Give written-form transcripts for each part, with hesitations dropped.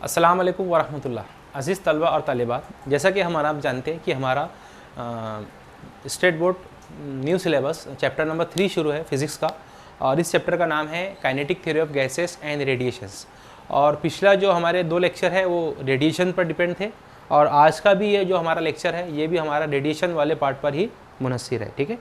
अस्सलाम वालेकुम वरहमतुल्लाह। अज़ीज़ तलबा और तालिबात, जैसा कि हमारा आप जानते हैं कि हमारा state board new syllabus chapter number 3 शुरू है फिज़िक्स का, और इस चैप्टर का नाम है kinetic theory of gases and radiations. और पिछला जो हमारे 2 लेक्चर है वो रेडिएशन पर डिपेंड थे, और आज का भी ये जो हमारा लेक्चर है ये भी हमारा रेडिएशन वाले पार्ट पर ही मुनस्सिर है। ठीक है,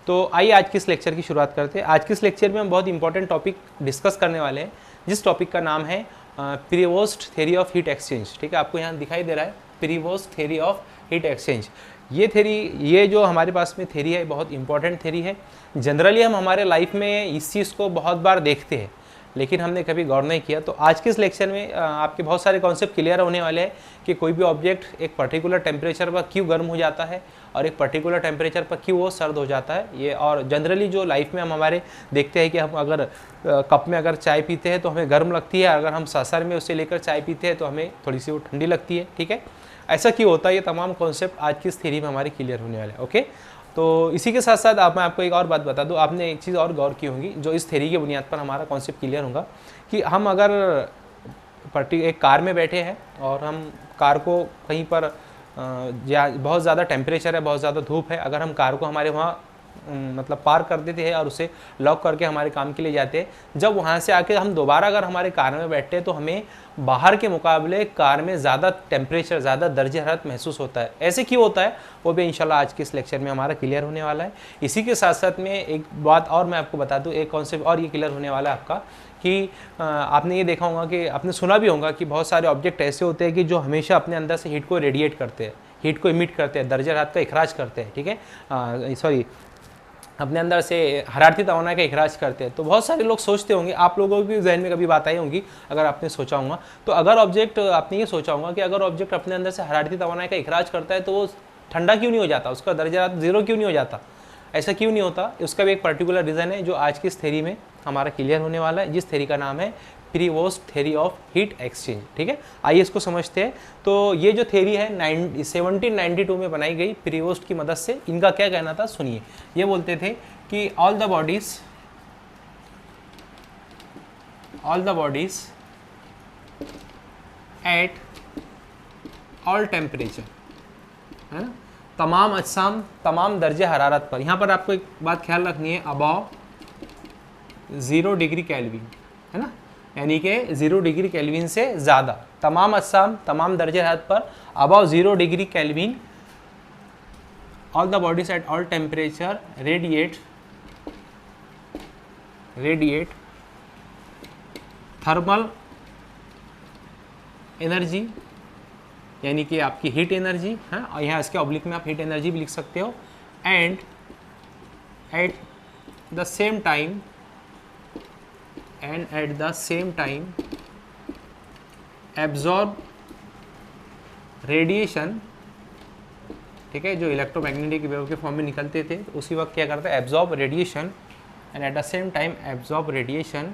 तो आइए आज के इस लेक्चर की शुरुआत करते हैं। आज के इस लेक्चर में हम बहुत इंपॉर्टेंट टॉपिक डिस्कस करने वाले हैं, जिस टॉपिक का नाम है Prevost theory of heat exchange. ठीक है, आपको यहाँ दिखाई दे रहा है Prevost theory of heat exchange. ये थ्योरी, ये जो हमारे पास में थ्योरी है बहुत इंपॉर्टेंट थ्योरी है। जनरली हम हमारे लाइफ में इस चीज़ को बहुत बार देखते हैं, लेकिन हमने कभी गौर नहीं किया। तो आज के इस लेक्चर में आपके बहुत सारे कॉन्सेप्ट क्लियर होने वाले हैं कि कोई भी ऑब्जेक्ट एक पर्टिकुलर टेम्परेचर पर क्यों गर्म हो जाता है और एक पर्टिकुलर टेम्परेचर पर क्यों वो सर्द हो जाता है। ये और जनरली जो लाइफ में हम हमारे देखते हैं कि हम अगर कप में अगर चाय पीते हैं तो हमें गर्म लगती है, अगर हम सासर में उसे लेकर चाय पीते हैं तो हमें थोड़ी सी वो ठंडी लगती है। ठीक है, ऐसा क्यों होता है, ये तमाम कॉन्सेप्ट आज की इस थ्योरी में हमारे क्लियर होने वाले हैं। ओके, तो इसी के साथ साथ मैं आपको एक और बात बता दूं, आपने एक चीज़ और गौर की होगी जो इस थ्योरी के बुनियाद पर हमारा कॉन्सेप्ट क्लियर होगा कि हम अगर एक कार में बैठे हैं और हम कार को कहीं पर बहुत ज़्यादा टेम्परेचर है, बहुत ज़्यादा धूप है, अगर हम कार को हमारे वहाँ मतलब पार्क कर देते हैं और उसे लॉक करके हमारे काम के लिए जाते हैं, जब वहाँ से आके हम दोबारा अगर हमारे कार में बैठते हैं तो हमें बाहर के मुकाबले कार में ज़्यादा टेम्परेचर, ज़्यादा दर्जे हरारत महसूस होता है। ऐसे क्यों होता है वो भी इंशाल्लाह आज के इस लेक्चर में हमारा क्लियर होने वाला है। इसी के साथ साथ में एक बात और मैं आपको बता दूँ, एक कॉन्सेप्ट और ये क्लियर होने वाला है आपका कि आपने ये देखा होगा कि आपने सुना भी होगा कि बहुत सारे ऑब्जेक्ट ऐसे होते हैं कि जो हमेशा अपने अंदर से हीट को रेडिएट करते हैं, हीट को इमिट करते हैं, दर्जे हरारत का इखराज करते हैं। ठीक है, सॉरी, अपने अंदर से हरारती तवानाई का इखराज करते हैं। तो बहुत सारे लोग सोचते होंगे, आप लोगों के जहन में कभी बात आई होगी अगर आपने सोचा होगा, तो अगर ऑब्जेक्ट, आपने ये सोचा होगा कि अगर ऑब्जेक्ट अपने अंदर से हरारती तवानाई का इखराज करता है तो वो ठंडा क्यों नहीं हो जाता, उसका दर्जा हरारत 0 क्यों नहीं हो जाता, ऐसा क्यों नहीं होता। उसका भी एक पर्टिकुलर रीज़न है जो आज की इस थ्योरी में हमारा क्लियर होने वाला है, जिस थ्योरी का नाम है Prevost theory of heat exchange. ठीक है, आइए इसको समझते हैं। तो ये जो थ्योरी है 1792 में बनाई गई प्रीवोस्ट की मदद से। इनका क्या कहना था सुनिए, ये बोलते थे कि all the bodies at all temperature, है ना, तमाम अजसाम तमाम दर्जे हरारत पर। यहाँ पर आपको एक बात ख्याल रखनी है, अबाव 0 डिग्री केल्विन, है ना, यानी कि 0 डिग्री केल्विन से ज़्यादा, तमाम अजसाम तमाम दर्जे हरारत पर above 0 degree kelvin, all the bodies at all temperature radiate thermal energy, यानी कि आपकी हीट एनर्जी है, और यहाँ इसके ऑब्लिक में आप हीट एनर्जी भी लिख सकते हो, and at the same time absorb radiation. ठीक है, जो इलेक्ट्रोमैग्नेटिक वेव के फॉर्म में निकलते थे तो उसी वक्त क्या करता है, absorb radiation, and at the same time absorb radiation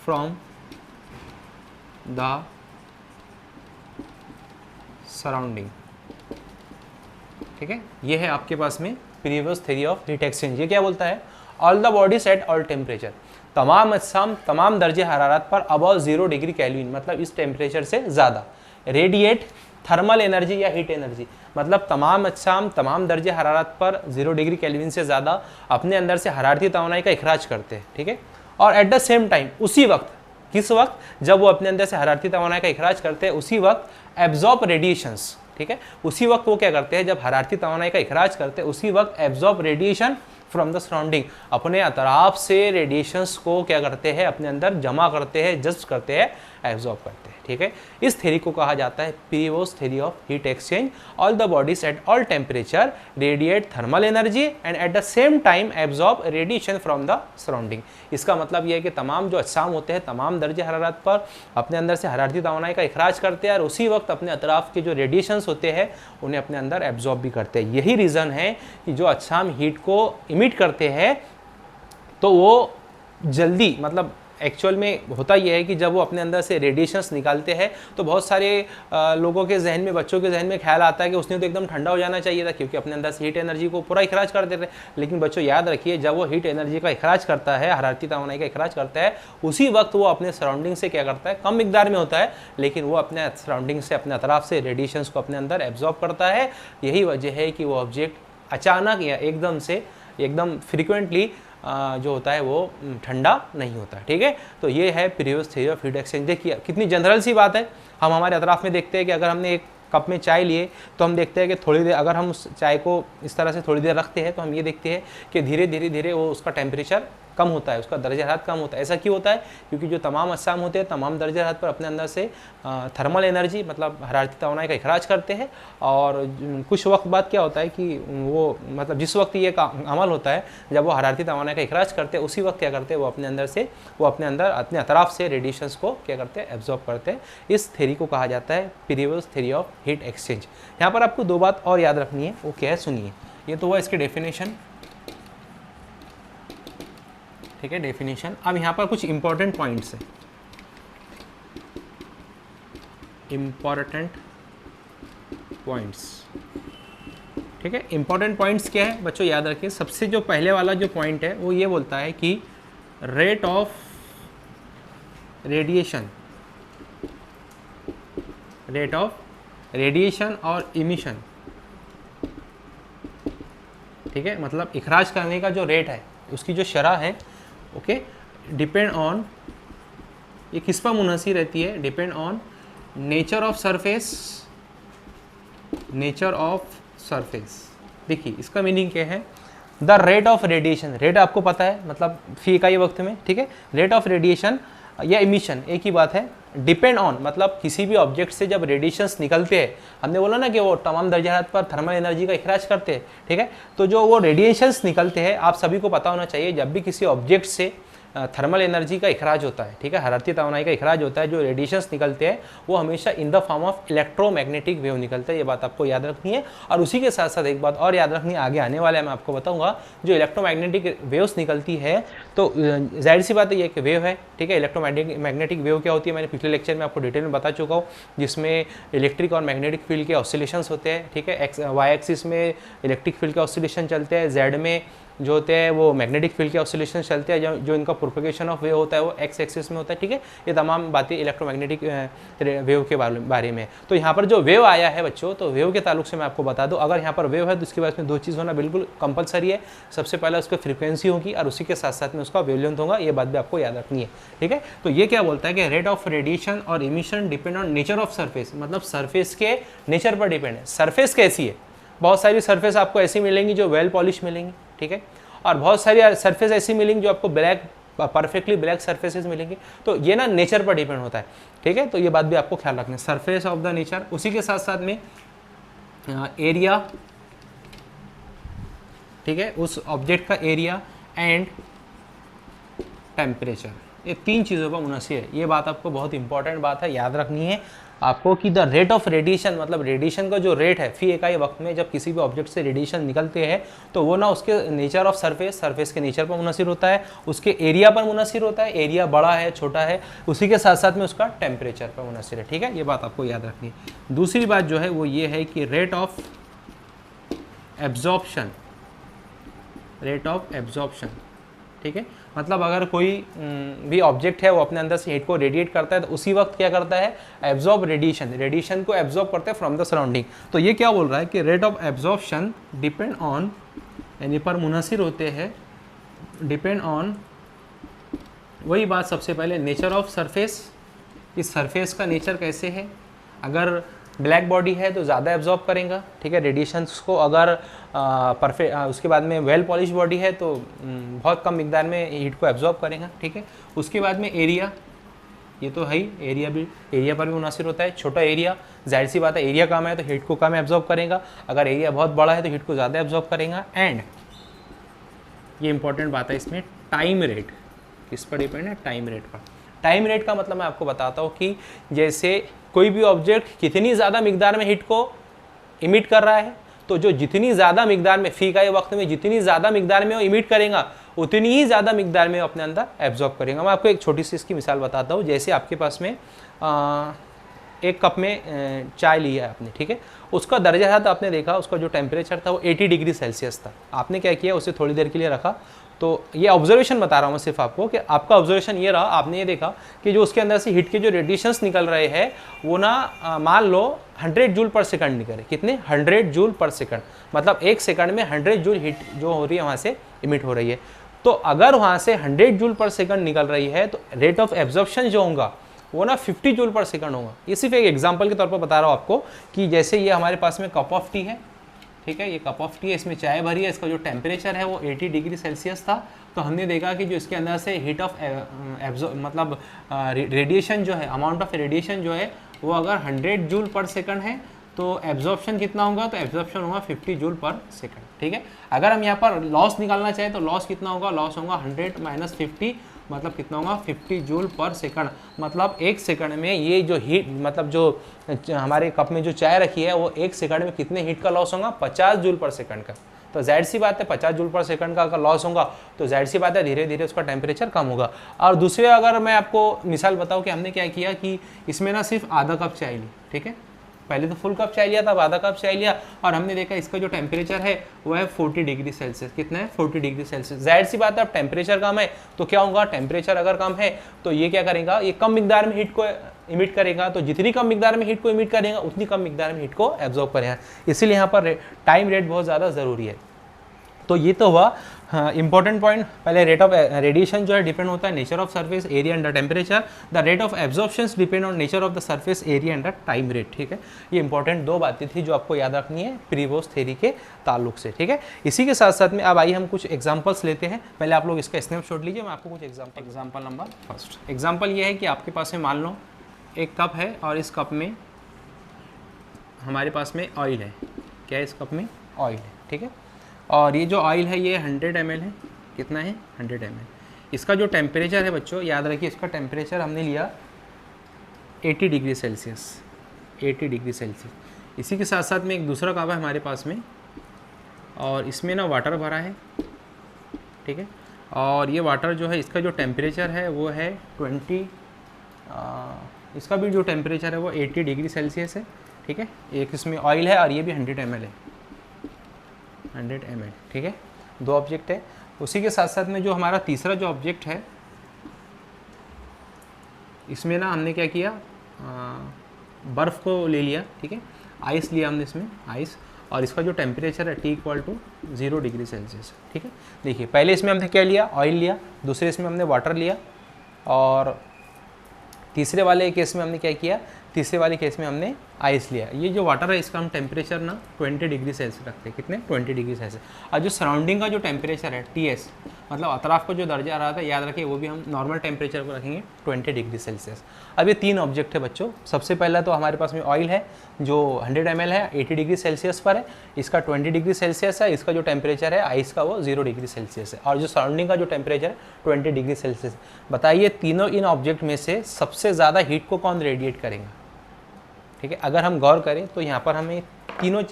from the surrounding. ठीक है, ये है आपके पास में previous theory of heat exchange. ये क्या बोलता है, all the bodies at all temperature, तमाम अजसाम तमाम दर्जे हरारत पर अबाव 0 डिग्री केल्विन, मतलब इस टेम्परेचर से ज़्यादा, रेडिएट थर्मल एनर्जी या हीट एनर्जी, मतलब तमाम अजसाम तमाम दर्जे हरारत पर 0 डिग्री केल्विन से ज़्यादा अपने अंदर से हरारती तवानाई का इखराज करते हैं। ठीक है, और एट द सेम टाइम, उसी वक्त, किस वक्त, जब वो अपने अंदर से हरारती तवानाई का इखराज करते हैं उसी वक्त एब्जॉर्ब रेडिएशंस। ठीक है, उसी वक्त वो क्या करते हैं, जब हरारती तवानाई का इखराज करते हैं उसी वक्त absorb radiation from the surrounding, अपने अतराफ से रेडिएशंस को क्या करते हैं, अपने अंदर जमा करते हैं, जज्ब करते हैं, एब्जॉर्ब करते हैं। ठीक है, इस थ्योरी को कहा जाता है Prevost theory of heat exchange. All the bodies at all temperature radiate thermal energy and at the same time absorb radiation from the surrounding. इसका मतलब यह है कि तमाम जो अजसाम होते हैं तमाम दर्जे हरारत पर अपने अंदर से हरारती तवानाई का इखराज करते हैं और उसी वक्त अपने अतराफ के जो रेडिएशंस होते हैं उन्हें अपने अंदर एब्जॉर्ब भी करते हैं। यही रीज़न है कि जो अजसाम हीट को इमिट करते हैं तो वो जल्दी, मतलब एक्चुअल में होता यह है कि जब वो अपने अंदर से रेडिएशंस निकालते हैं तो बहुत सारे लोगों के जहन में, बच्चों के जहन में ख्याल आता है कि उसने तो एकदम ठंडा हो जाना चाहिए था, क्योंकि अपने अंदर से हीट एनर्जी को पूरा इखराज कर देते हैं। लेकिन बच्चों याद रखिए, जब वो हीट एनर्जी का इखराज करता है, हरारती तवानाई का इखराज करता है, उसी वक्त वो अपने सराउंडिंग से क्या करता है, कम मिकदार में होता है, लेकिन वो अपने सराउंडिंग से, अपने अतराफ से रेडिएशंस को अपने अंदर एब्जॉर्ब करता है। यही वजह है कि वो ऑब्जेक्ट अचानक या एकदम से, एकदम फ्रिक्वेंटली जो होता है वो ठंडा नहीं होता। ठीक है, तो ये है previous theory of heat exchange. देखिए कितनी जनरल सी बात है। हम हमारे अतराफ में देखते हैं कि अगर हमने एक कप में चाय लिए तो हम देखते हैं कि थोड़ी देर, अगर हम उस चाय को इस तरह से थोड़ी देर रखते हैं तो हम ये देखते हैं कि धीरे धीरे वो उसका टेम्परेचर कम होता है, उसका दर्जा हरारत कम होता है। ऐसा क्यों होता है? क्योंकि जो तमाम अज्साम होते हैं, तमाम दर्जा हरारत पर अपने अंदर से थर्मल एनर्जी, मतलब हरारती तवानाई का इखराज करते हैं। और कुछ वक्त बाद क्या होता है कि वो, मतलब जिस वक्त ये अमल होता है, जब वो हरारती तवानाई का इखराज करते हैं, उसी वक्त क्या करते हैं, वो अपने अंदर से, वो अपने अंदर, अपने अतराफ से रेडिएशंस को क्या करते हैं, एब्जॉर्ब करते हैं। इस थ्योरी को कहा जाता है previous theory of heat exchange. यहाँ पर आपको दो बात और याद रखनी है, वो क्या है, सुनिए। ये तो हुआ इसकी डेफिनेशन, ठीक है, डेफिनेशन। अब यहाँ पर कुछ इंपॉर्टेंट पॉइंट्स हैं, इंपॉर्टेंट पॉइंट्स। ठीक है, इंपॉर्टेंट पॉइंट्स क्या है बच्चों, याद रखिए। सबसे जो पहले वाला जो पॉइंट है वो ये बोलता है कि rate of radiation, rate of radiation और इमिशन, ठीक है, मतलब इखराज करने का जो रेट है, उसकी जो शरह है, ओके, डिपेंड ऑन, ये किस पर मुनहसिर रहती है, depend on nature of surface, nature of surface. देखिए इसका मीनिंग क्या है, the rate of radiation, rate आपको पता है, मतलब फी इकाई वक्त में, ठीक है, रेट ऑफ रेडिएशन या इमिशन एक ही बात है। डिपेंड ऑन मतलब किसी भी ऑब्जेक्ट से जब रेडिएशंस निकलते हैं, हमने बोला ना कि वो तमाम दर्जा हरारत पर थर्मल एनर्जी का इखराज करते हैं, ठीक है, तो जो वो रेडिएशंस निकलते हैं, आप सभी को पता होना चाहिए, जब भी किसी ऑब्जेक्ट से थर्मल एनर्जी का इखराज होता है, ठीक है, हरारती तवानाई का इखराज होता है, जो रेडिएशंस निकलते हैं वो हमेशा in the form of electromagnetic wave निकलता है। ये बात आपको याद रखनी है। और उसी के साथ साथ एक बात और याद रखनी है, आगे आने वाला है, मैं आपको बताऊंगा, जो इलेक्ट्रोमैग्नेटिक वेव्स निकलती है, तो जाहिर सी बात है ये कि वेव है, ठीक है। इलेक्ट्रोमैग्नेटिक वेव क्या होती है, मैंने पिछले लेक्चर में आपको डिटेल में बता चुका हूँ, जिसमें इलेक्ट्रिक और मैग्नेटिक फील्ड के ऑसिलेशंस होते हैं, ठीक है। वाई एक्सिस में इलेक्ट्रिक फील्ड के ऑसिलेशन चलते हैं, जेड में जो होते हैं वो मैग्नेटिक फील्ड के ऑसिलेशन चलते हैं, जो इनका प्रोपगेशन ऑफ वेव होता है वो एक्स एक्सिस में होता है, ठीक है। ये तमाम बातें इलेक्ट्रोमैग्नेटिक वेव के बारे में। तो यहाँ पर जो वेव आया है बच्चों, तो वेव के ताल्लुक से मैं आपको बता दूँ, अगर यहाँ पर वेव है तो उसके बाद में दो चीज़ होना बिल्कुल कंपलसरी है। सबसे पहले उसकी फ्रीक्वेंसी होगी और उसी के साथ साथ में उसका वेवलेंथ होगा, ये बात भी आपको याद रखनी है, ठीक है। तो ये क्या बोलता है कि रेट ऑफ रेडिएशन और emission depend on nature of surface, मतलब सरफेस के नेचर पर डिपेंड है। सरफेस कैसी है, बहुत सारी सरफेस आपको ऐसी मिलेंगी जो वेल पॉलिश मिलेंगी, ठीक है, और बहुत सारी सरफेस ऐसी मिलेंगी जो आपको ब्लैक, परफेक्टली ब्लैक सरफेसेस मिलेंगी। तो ये ना नेचर पर डिपेंड होता है, ठीक है। तो ये बात भी आपको ख्याल रखना है, सरफेस ऑफ द नेचर, उसी के साथ साथ में एरिया, ठीक है, उस ऑब्जेक्ट का एरिया एंड टेम्परेचर, ये तीन चीज़ों पर मुनहसिर है। ये बात आपको बहुत इंपॉर्टेंट बात है, याद रखनी है आपको कि द रेट ऑफ रेडिएशन, मतलब रेडिएशन का जो रेट है फी इकाई वक्त में, जब किसी भी ऑब्जेक्ट से रेडिएशन निकलते हैं तो वो ना उसके नेचर ऑफ सरफेस, सरफेस के नेचर पर मुनहसिर होता है, उसके एरिया पर मुनहसिर होता है, एरिया बड़ा है छोटा है, उसी के साथ साथ में उसका टेम्परेचर पर मुनहसिर है, ठीक है। ये बात आपको याद रखनी है। दूसरी बात जो है वो ये है कि rate of absorption, rate of absorption, ठीक है, मतलब अगर कोई भी ऑब्जेक्ट है वो अपने अंदर से हीट को रेडिएट करता है तो उसी वक्त क्या करता है, एब्जॉर्ब रेडिएशन, रेडिएशन को एब्जॉर्ब करता है फ्रॉम द सराउंडिंग। तो ये क्या बोल रहा है कि rate of absorption depend on, यानी पर मुनहसिर होते हैं, डिपेंड ऑन, वही बात सबसे पहले, नेचर ऑफ सरफेस, इस सरफेस का नेचर कैसे है। अगर ब्लैक बॉडी है तो ज़्यादा एब्जॉर्ब करेगा, ठीक है, रेडिएशंस को। अगर परफेक्ट, उसके बाद में वेल पॉलिश बॉडी है तो बहुत कम मिकदार में हीट को एब्जॉर्ब करेगा, ठीक है। उसके बाद में एरिया, ये तो है ही, एरिया भी, एरिया पर भी मुनासिर होता है। छोटा एरिया, जाहिर सी बात है, एरिया कम है तो हीट को कम एब्जॉर्ब करेगा, अगर एरिया बहुत बड़ा है तो हीट को ज़्यादा एब्जॉर्ब करेगा। एंड ये इंपॉर्टेंट बात है इसमें, टाइम रेट, किस पर डिपेंड है, टाइम रेट पर। टाइम रेट का मतलब मैं आपको बताता हूँ कि जैसे कोई भी ऑब्जेक्ट कितनी ज़्यादा मिकदार में हीट को इमिट कर रहा है तो जो जितनी ज़्यादा मिकदार में फी का वक्त में जितनी ज़्यादा मिकदार में वो इमिट करेगा उतनी ही ज़्यादा मिकदार में अपने अंदर एब्जॉर्ब करेगा। मैं आपको एक छोटी सी इसकी मिसाल बताता हूँ। जैसे आपके पास में एक कप में चाय लिया है आपने, ठीक है, उसका दर्जा था तो आपने देखा उसका जो टेम्परेचर था वो 80 डिग्री सेल्सियस था। आपने क्या किया, उसे थोड़ी देर के लिए रखा। तो ये ऑब्जर्वेशन बता रहा हूँ मैं सिर्फ आपको कि आपका ऑब्जर्वेशन ये रहा, आपने ये देखा कि जो उसके अंदर से हीट के जो रेडिएशंस निकल रहे हैं वो ना मान लो 100 जूल पर सेकंड निकले। कितने? 100 जूल पर सेकंड, मतलब एक सेकंड में 100 जूल हीट जो हो रही है वहाँ से इमिट हो रही है। तो अगर वहाँ से 100 जूल पर सेकंड निकल रही है तो रेट ऑफ एब्जॉर्प्शन जो होगा वो ना 50 जूल पर सेकंड होगा। ये सिर्फ एक एग्जांपल के तौर पर बता रहा हूँ आपको कि जैसे ये हमारे पास में कप ऑफ टी है, ठीक है, ये कप ऑफ टी है, इसमें चाय भरी है, इसका जो टेम्परेचर है वो 80 डिग्री सेल्सियस था। तो हमने देखा कि जो इसके अंदर से हीट ऑफ मतलब रेडिएशन जो है, अमाउंट ऑफ रेडिएशन जो है वो अगर 100 जूल पर सेकंड है तो एब्जॉर्प्शन कितना होगा, तो एब्जॉर्प्शन होगा 50 जूल पर सेकंड, ठीक है। अगर हम यहाँ पर लॉस निकालना चाहें तो लॉस कितना होगा, लॉस होगा 100 माइनस 50, मतलब कितना होगा 50 जूल पर सेकंड। मतलब एक सेकंड में ये जो हीट, मतलब जो हमारे कप में जो चाय रखी है वो एक सेकंड में कितने हीट का लॉस होगा, 50 जूल पर सेकंड का। तो जाहिर सी बात है 50 जूल पर सेकंड का अगर लॉस होगा तो जाहिर सी बात है धीरे धीरे उसका टेम्परेचर कम होगा। और दूसरे अगर मैं आपको मिसाल बताऊँ कि हमने क्या किया कि इसमें ना सिर्फ आधा कप चाय ली, ठीक है, पहले तो फुल कप चाय लिया था, अब आधा कप चाय लिया और हमने देखा इसका जो टेम्परेचर है वो है 40 डिग्री सेल्सियस। कितना है? 40 डिग्री सेल्सियस। जाहिर सी बात है अब टेम्परेचर कम है तो क्या होगा, टेम्परेचर अगर कम है तो ये क्या करेगा, ये कम मिकदार में हीट को इमिट करेगा। तो जितनी कम मिकदार में हीट को इमिट करेगा उतनी कम मिकदार में हीट को एब्जॉर्ब करेगा। इसीलिए यहाँ पर टाइम रेट बहुत ज़्यादा ज़रूरी है। तो ये तो हुआ इंपॉर्टेंट पॉइंट। पहले रेट ऑफ रेडिएशन जो है डिपेंड होता है nature of surface area and the temperature. The rate of absorptions depend on nature of the surface area and the time rate, ठीक है। ये इंपॉर्टेंट दो बातें थी जो आपको याद रखनी है प्रीवोस थ्योरी के ताल्लुक से, ठीक है। इसी के साथ साथ में अब आइए हम कुछ एग्जाम्पल्स लेते हैं। पहले आप लोग इसका स्नैपशॉट लीजिए, मैं आपको कुछ एग्जाम्पल नंबर फर्स्ट एग्जाम्पल ये है कि आपके पास में मान लो एक कप है और इस कप में हमारे पास में ऑयल है। क्या है? इस कप में ऑयल है, ठीक है। और ये जो ऑयल है ये 100 ml है। कितना है? 100 ml। इसका जो टेम्परेचर है बच्चों याद रखिए, इसका टेम्परेचर हमने लिया 80 डिग्री सेल्सियस, 80 डिग्री सेल्सियस। इसी के साथ साथ में एक दूसरा कप है हमारे पास में और इसमें ना वाटर भरा है, ठीक है। और ये वाटर जो है इसका जो टेम्परेचर है वो है 20, इसका भी जो टेम्परेचर है वो 80 डिग्री सेल्सियस है, ठीक है। एक इसमें ऑयल है और ये भी 100 ml है, 100 ml, ठीक है। दो ऑब्जेक्ट है। उसी के साथ साथ में जो हमारा तीसरा जो ऑब्जेक्ट है इसमें ना हमने क्या किया, बर्फ़ को ले लिया, ठीक है, आइस लिया हमने इसमें, आइस, और इसका जो टेम्परेचर है T=0 डिग्री सेल्सियस, ठीक है। देखिए पहले इसमें हमने क्या लिया, ऑयल लिया, दूसरे इसमें हमने वाटर लिया और तीसरे वाले केस में हमने क्या किया, तीसरे वाले केस में हमने आइस लिया। ये जो वाटर है इसका हम टेम्परेचर ना 20 डिग्री सेल्सियस रखते हैं। कितने? 20 डिग्री सेल्सियस। और जो सराउंडिंग का जो टेम्परेचर है TS, मतलब अतराफ का जो दर्जा आ रहा था, याद रखिए वो भी हम नॉर्मल टेम्परेचर को रखेंगे 20 डिग्री सेल्सियस। अब ये तीन ऑब्जेक्ट है बच्चों। सबसे पहला तो हमारे पास में ऑयल है जो 100 ml है, 80 डिग्री सेल्सियस पर है, इसका 20 डिग्री सेल्सियस है। इसका जो टेम्परेचर है आइस का वो 0 डिग्री सेल्सियस है। और जो सराउंडिंग का जो टेम्परेचर है 20 डिग्री सेल्सियस। बताइए तीनों इन ऑब्जेक्ट में से सबसे ज़्यादा हीट को कौन रेडिएट करेगा, ठीक है। अगर हम गौर करें तो यहाँ पर हमें तीनों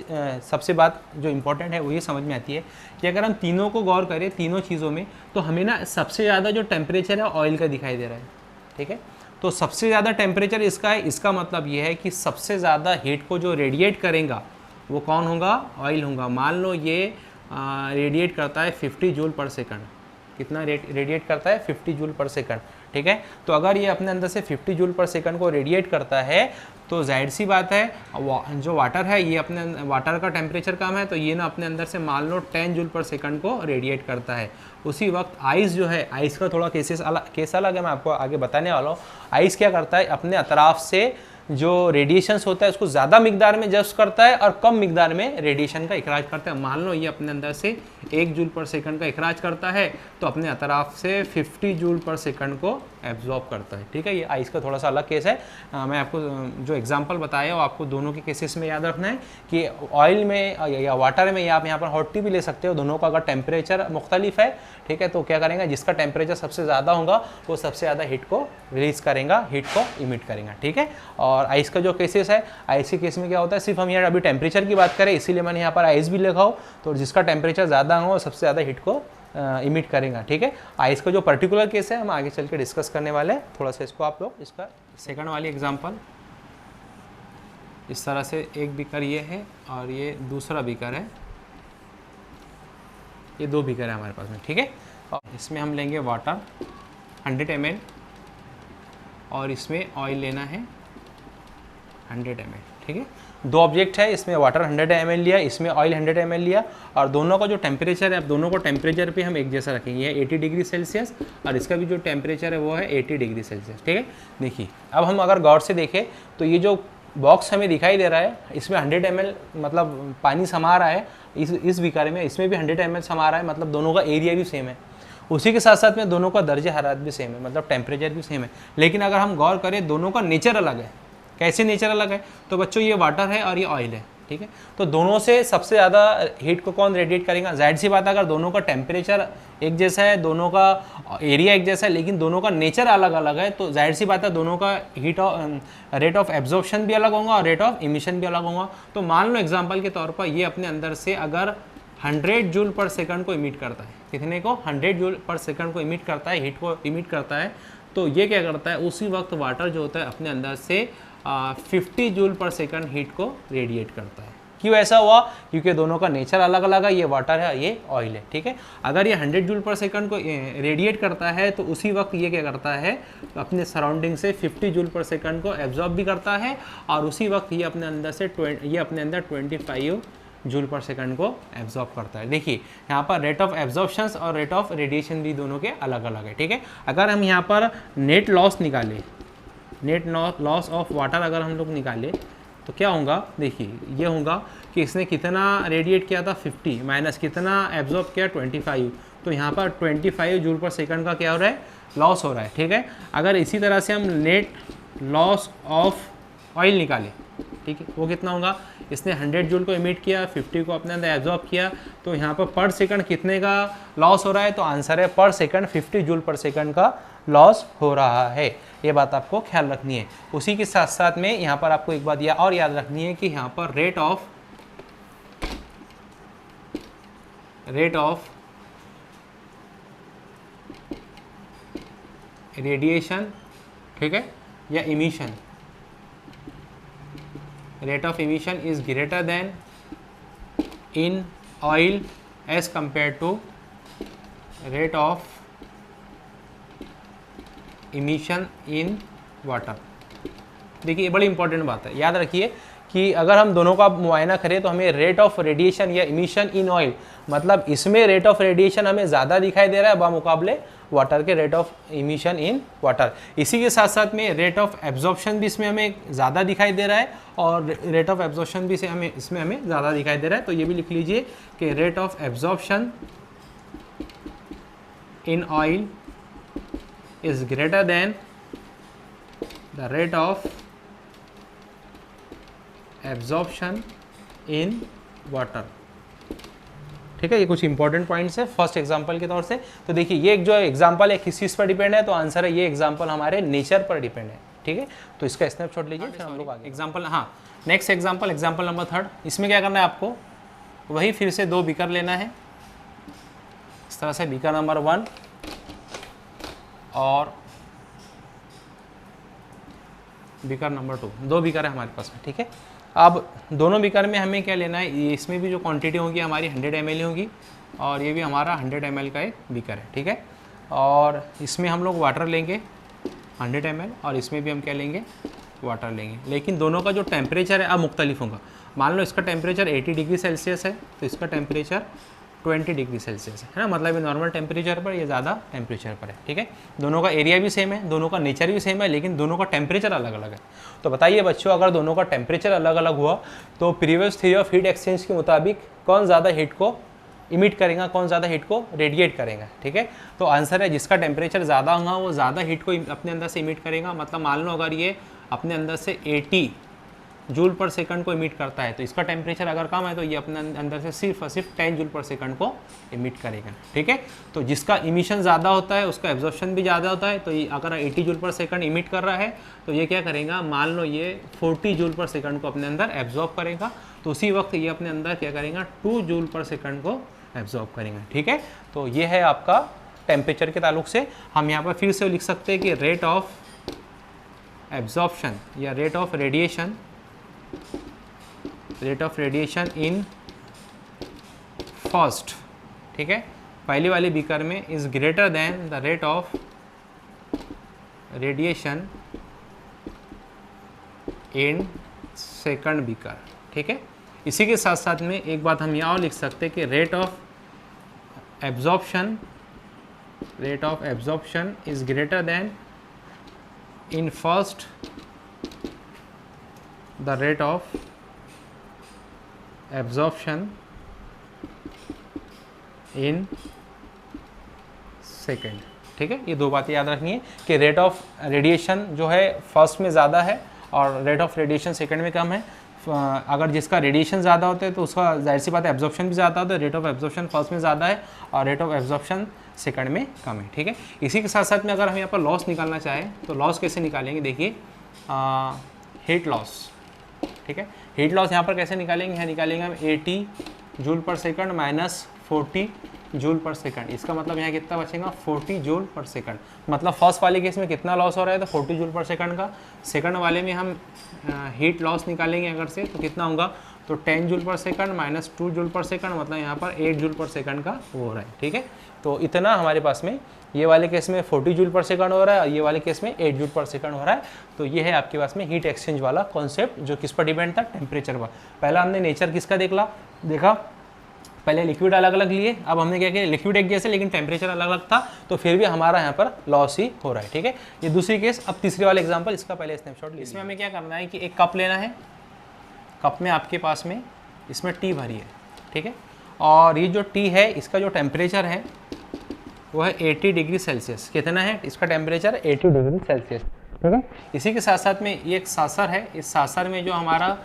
सबसे बात जो इम्पोर्टेंट है वो ये समझ में आती है कि अगर हम तीनों को गौर करें, तीनों चीज़ों में, तो हमें ना सबसे ज़्यादा जो टेम्परेचर है ऑयल का दिखाई दे रहा है, ठीक है। तो सबसे ज़्यादा टेम्परेचर इसका है, इसका मतलब ये है कि सबसे ज़्यादा हीट को जो रेडिएट करेगा वो कौन होगा, ऑयल होगा। मान लो ये रेडिएट करता है 50 जूल पर सेकंड। कितना रेडिएट करता है? 50 जूल पर सेकंड, ठीक है। तो अगर ये अपने अंदर से 50 जूल पर सेकंड को रेडिएट करता है तो जाहिर सी बात है जो वाटर है ये अपने वाटर का टेम्परेचर कम है तो ये ना अपने अंदर से मान लो 10 जूल पर सेकंड को रेडिएट करता है। उसी वक्त आइस जो है, आइस का थोड़ा केस अलग है, मैं आपको आगे बताने वाला हूँ। आइस क्या करता है, अपने अतराफ से जो रेडिएशंस होता है उसको ज़्यादा मिकदार में जस्ट करता है और कम मिकदार में रेडिएशन का इखराज करता है। मान लो ये अपने अंदर से 1 जूल पर सेकंड का इखराज करता है तो अपने अतराफ से 50 जूल पर सेकंड को एब्जॉर्ब करता है। ठीक है, ये आइस का थोड़ा सा अलग केस है। मैं आपको जो एग्जांपल बताया वो आपको दोनों के केसेस में याद रखना है कि ऑयल में या वाटर में, या आप यहाँ पर हॉट टी भी ले सकते हो, दोनों का अगर टेम्परेचर मुख्तलिफ है, ठीक है, तो क्या करेंगे, जिसका टेम्परेचर सबसे ज़्यादा होगा वो सबसे ज़्यादा हीट को रिलीज़ करेगा, हीट को इमिट करेगा। ठीक है, और आइस का जो केसेस है, आइस के केस में क्या होता है, सिर्फ हम यहाँ अभी टेम्परेचर की बात करें इसीलिए मैंने यहाँ पर आइस भी लिखा हो, तो जिसका टेम्परेचर ज़्यादा होगा वो सबसे ज़्यादा हीट को इमिट करेगा। ठीक है, आइस का जो पर्टिकुलर केस है हम आगे चल के डिस्कस करने वाले हैं। थोड़ा सा इसको आप लोग, इसका सेकंड वाली एग्जांपल इस तरह से, एक बीकर ये है और ये दूसरा बीकर है, ये 2 बीकर है हमारे पास में। ठीक है, और इसमें हम लेंगे वाटर 100 ml और इसमें ऑयल लेना है 100 ml। ठीक है, 2 ऑब्जेक्ट है, इसमें वाटर 100 ml लिया, इसमें ऑयल 100 ml लिया, और दोनों का जो टेम्परेचर है, अब दोनों को टेम्परेचर पे हम एक जैसा रखेंगे। ये 80 डिग्री सेल्सियस और इसका भी जो टेम्परेचर है वो है 80 डिग्री सेल्सियस। ठीक है, देखिए अब हम अगर गौर से देखें तो ये जो बॉक्स हमें दिखाई दे रहा है इसमें 100 ml मतलब पानी समा रहा है, इस बीकर में, इसमें भी 100 ml समा रहा है, मतलब दोनों का एरिया भी सेम है। उसी के साथ साथ में दोनों का दर्जे हरारत भी सेम है, मतलब टेम्परेचर भी सेम है। लेकिन अगर हम गौर करें दोनों का नेचर अलग है। कैसे नेचर अलग है, तो बच्चों ये वाटर है और ये ऑयल है। ठीक है, तो दोनों से सबसे ज़्यादा हीट को कौन रेडिएट करेगा, जाहिर सी बात है अगर दोनों का टेम्परेचर एक जैसा है, दोनों का एरिया एक जैसा है, लेकिन दोनों का नेचर अलग अलग है, तो जाहिर सी बात है दोनों का रेट ऑफ एब्जॉर्प्शन भी अलग होगा और रेट ऑफ इमिशन भी अलग होगा। तो मान लो एग्जाम्पल के तौर पर ये अपने अंदर से अगर 100 जूल पर सेकंड को इमिट करता है, कितने को, 100 जूल पर सेकंड को इमिट करता है, हीट को इमिट करता है, तो ये क्या करता है, उसी वक्त वाटर जो होता है अपने अंदर से 50 जूल पर सेकंड हीट को रेडिएट करता है। क्यों ऐसा हुआ, क्योंकि दोनों का नेचर अलग अलग है, ये वाटर है, ये ऑयल है। ठीक है, अगर ये 100 जूल पर सेकंड को रेडिएट करता है तो उसी वक्त ये क्या करता है, अपने सराउंडिंग से 50 जूल पर सेकंड को एब्जॉर्ब भी करता है, और उसी वक्त ये अपने अंदर से 25 जूल पर सेकंड को एब्जॉर्ब करता है। देखिए यहाँ पर रेट ऑफ एब्जॉर्प्शंस और रेट ऑफ रेडिएशन भी दोनों के अलग अलग है। ठीक है, अगर हम यहाँ पर नेट लॉस निकालें, नेट लॉस ऑफ वाटर अगर हम लोग निकालें तो क्या होगा, देखिए ये होगा कि इसने कितना रेडिएट किया था 50 माइनस कितना एब्जॉर्ब किया 25, तो यहाँ पर 25 जूल पर सेकंड का क्या हो रहा है, लॉस हो रहा है। ठीक है, अगर इसी तरह से हम नेट लॉस ऑफ ऑयल निकालें, ठीक है, वो कितना होगा, इसने 100 जूल को इमिट किया, 50 को अपने अंदर एब्जॉर्ब किया, तो यहाँ पर सेकंड कितने का लॉस हो रहा है, तो आंसर है पर सेकंड 50 जूल पर सेकंड का लॉस हो रहा है। ये बात आपको ख्याल रखनी है। उसी के साथ साथ में यहाँ पर आपको एक बात और याद रखनी है कि यहाँ पर रेट ऑफ रेडिएशन, ठीक है, या emission, rate of emission is greater than in oil as compare to rate of emission in water. देखिए ये बड़ी इंपॉर्टेंट बात है, याद रखिए कि अगर हम दोनों का मुआयना करें तो हमें रेट ऑफ रेडिएशन या इमिशन इन ऑयल, मतलब इसमें रेट ऑफ रेडिएशन हमें ज़्यादा दिखाई दे रहा है बामुकाबले वाटर के rate of emission in water. इसी के साथ साथ में रेट ऑफ एब्जॉर्प्शन भी इसमें हमें ज़्यादा दिखाई दे रहा है और रेट ऑफ एब्जॉर्प्शन भी इसमें हमें ज़्यादा दिखाई दे रहा है। तो ये भी लिख लीजिए कि rate of absorption in oil is greater than the rate of absorption in water। ठीक है, ये कुछ इंपॉर्टेंट पॉइंट्स है फर्स्ट एग्जांपल के तौर से। तो देखिए ये एक जो एग्जांपल है किस चीज़ पर डिपेंड है, तो आंसर है ये एग्जांपल हमारे नेचर पर डिपेंड है। ठीक है, तो इसका स्नैपशॉट लीजिए, फिर हम लोग आगे एग्जांपल, हाँ नेक्स्ट एग्जांपल नंबर 3। इसमें क्या करना है आपको, वही फिर से 2 बीकर लेना है, इस तरह से बीकर नंबर 1 और बीकर नंबर 2, 2 बीकर है हमारे पास में। ठीक है, अब दोनों बीकर में हमें क्या लेना है, इसमें भी जो क्वांटिटी होगी हमारी 100 ml होगी और ये भी हमारा 100 ml का एक बीकर है। ठीक है, और इसमें हम लोग वाटर लेंगे 100 ml और इसमें भी हम क्या लेंगे, वाटर लेंगे, लेकिन दोनों का जो टेम्परेचर है अब मुख्तलिफ होगा। मान लो इसका टेम्परेचर 80 डिग्री सेल्सियस है तो इसका टेम्परेचर 20 डिग्री सेल्सियस है ना, मतलब ये नॉर्मल टेम्परेचर पर, ये ज़्यादा टेम्परेचर पर है। ठीक है, दोनों का एरिया भी सेम है, दोनों का नेचर भी सेम है, लेकिन दोनों का टेम्परेचर अलग अलग है। तो बताइए बच्चों, अगर दोनों का टेम्परेचर अलग अलग हुआ तो previous theory of heat exchange के मुताबिक कौन ज़्यादा हीट को इमिट करेगा, कौन ज़्यादा हीट को रेडिएट करेगा, ठीक है। तो आंसर है जिसका टेम्परेचर ज़्यादा होगा वो ज़्यादा हीट को अपने अंदर से इमिट करेगा। मतलब मान लो अगर ये अपने अंदर से 80 जूल पर सेकंड को इमिट करता है तो इसका टेम्परेचर अगर कम है तो ये अपने अंदर से सिर्फ और सिर्फ 10 जूल पर सेकंड को इमिट करेगा, ठीक है। तो जिसका इमिशन ज़्यादा होता है उसका एब्जॉर्प्शन भी ज़्यादा होता है। तो ये अगर 80 जूल पर सेकंड इमिट कर रहा है तो ये क्या करेगा, मान लो ये 40 जूल पर सेकंड को अपने अंदर एब्जॉर्ब करेगा, तो उसी वक्त ये अपने अंदर क्या करेगा 2 जूल पर सेकंड को एब्जॉर्ब करेगा, ठीक है। तो ये है आपका टेम्परेचर के ताल्लुक से। हम यहाँ पर फिर से लिख सकते हैं कि रेट ऑफ एब्जॉर्प्शन या rate of radiation in first, ठीक है, पहली वाली बीकर में is greater then the rate of radiation in second beaker, ठीक है। इसी के साथ साथ में एक बात हम यहाँ और लिख सकते हैं कि rate of absorption is greater than in first the rate of absorption in second, ठीक है। ये दो बातें याद रखनी है कि रेट ऑफ रेडिएशन जो है फर्स्ट में ज़्यादा है और रेट ऑफ रेडिएशन सेकंड में कम है। अगर जिसका रेडिएशन ज़्यादा होता है तो उसका जाहिर सी बात है एब्जॉर्प्शन भी ज़्यादा होता है। रेट ऑफ एब्जॉर्प्शन फर्स्ट में ज़्यादा है और रेट ऑफ एब्जॉर्प्शन सेकंड में कम है, ठीक है। इसी के साथ साथ में अगर हम यहाँ पर लॉस निकालना चाहें तो लॉस कैसे निकालेंगे, देखिए हीट लॉस, ठीक है। हीट लॉस यहाँ पर कैसे निकालेंगे, यहाँ निकालेंगे हम 80 जूल पर सेकंड माइनस 40 जूल पर सेकंड। इसका मतलब यहाँ कितना बचेगा 40 जूल पर सेकंड। मतलब फर्स्ट वाले केस में कितना लॉस हो रहा है तो 40 जूल पर सेकंड का। सेकंड वाले में हम हीट लॉस निकालेंगे अगर से तो कितना होगा तो 10 जूल पर सेकंड माइनस 2 जूल पर सेकंड, मतलब यहाँ पर 8 जूल पर सेकंड का वो हो रहा है, ठीक है। तो इतना हमारे पास में ये वाले केस में 40 जूल पर सेकंड हो रहा है और ये वाले केस में 8 जूल पर सेकंड हो रहा है। तो ये है आपके पास में हीट एक्सचेंज वाला कॉन्सेप्ट जो किस पर डिपेंड था, टेम्परेचर पर। पहला हमने नेचर किसका देखा, पहले लिक्विड अलग अलग लिए, अब हमने क्या किया लिक्विड एक जैसे लेकिन टेम्परेचर अलग अलग था, तो फिर भी हमारा यहाँ पर लॉस ही हो रहा है, ठीक है। ये दूसरी केस। अब तीसरे वाला एग्जाम्पल, इसका पहले स्नैपशॉट लीजिए। इसमें हमें क्या करना है कि एक कप लेना है, कप में आपके पास में इसमें टी भरी है, ठीक है। और ये जो टी है इसका जो टेम्परेचर है वो है 80 डिग्री सेल्सियस। कितना है इसका टेम्परेचर, 80 डिग्री सेल्सियस, ठीक है। इसी के साथ साथ में ये एक सासर है, इस सासर में जो हमारा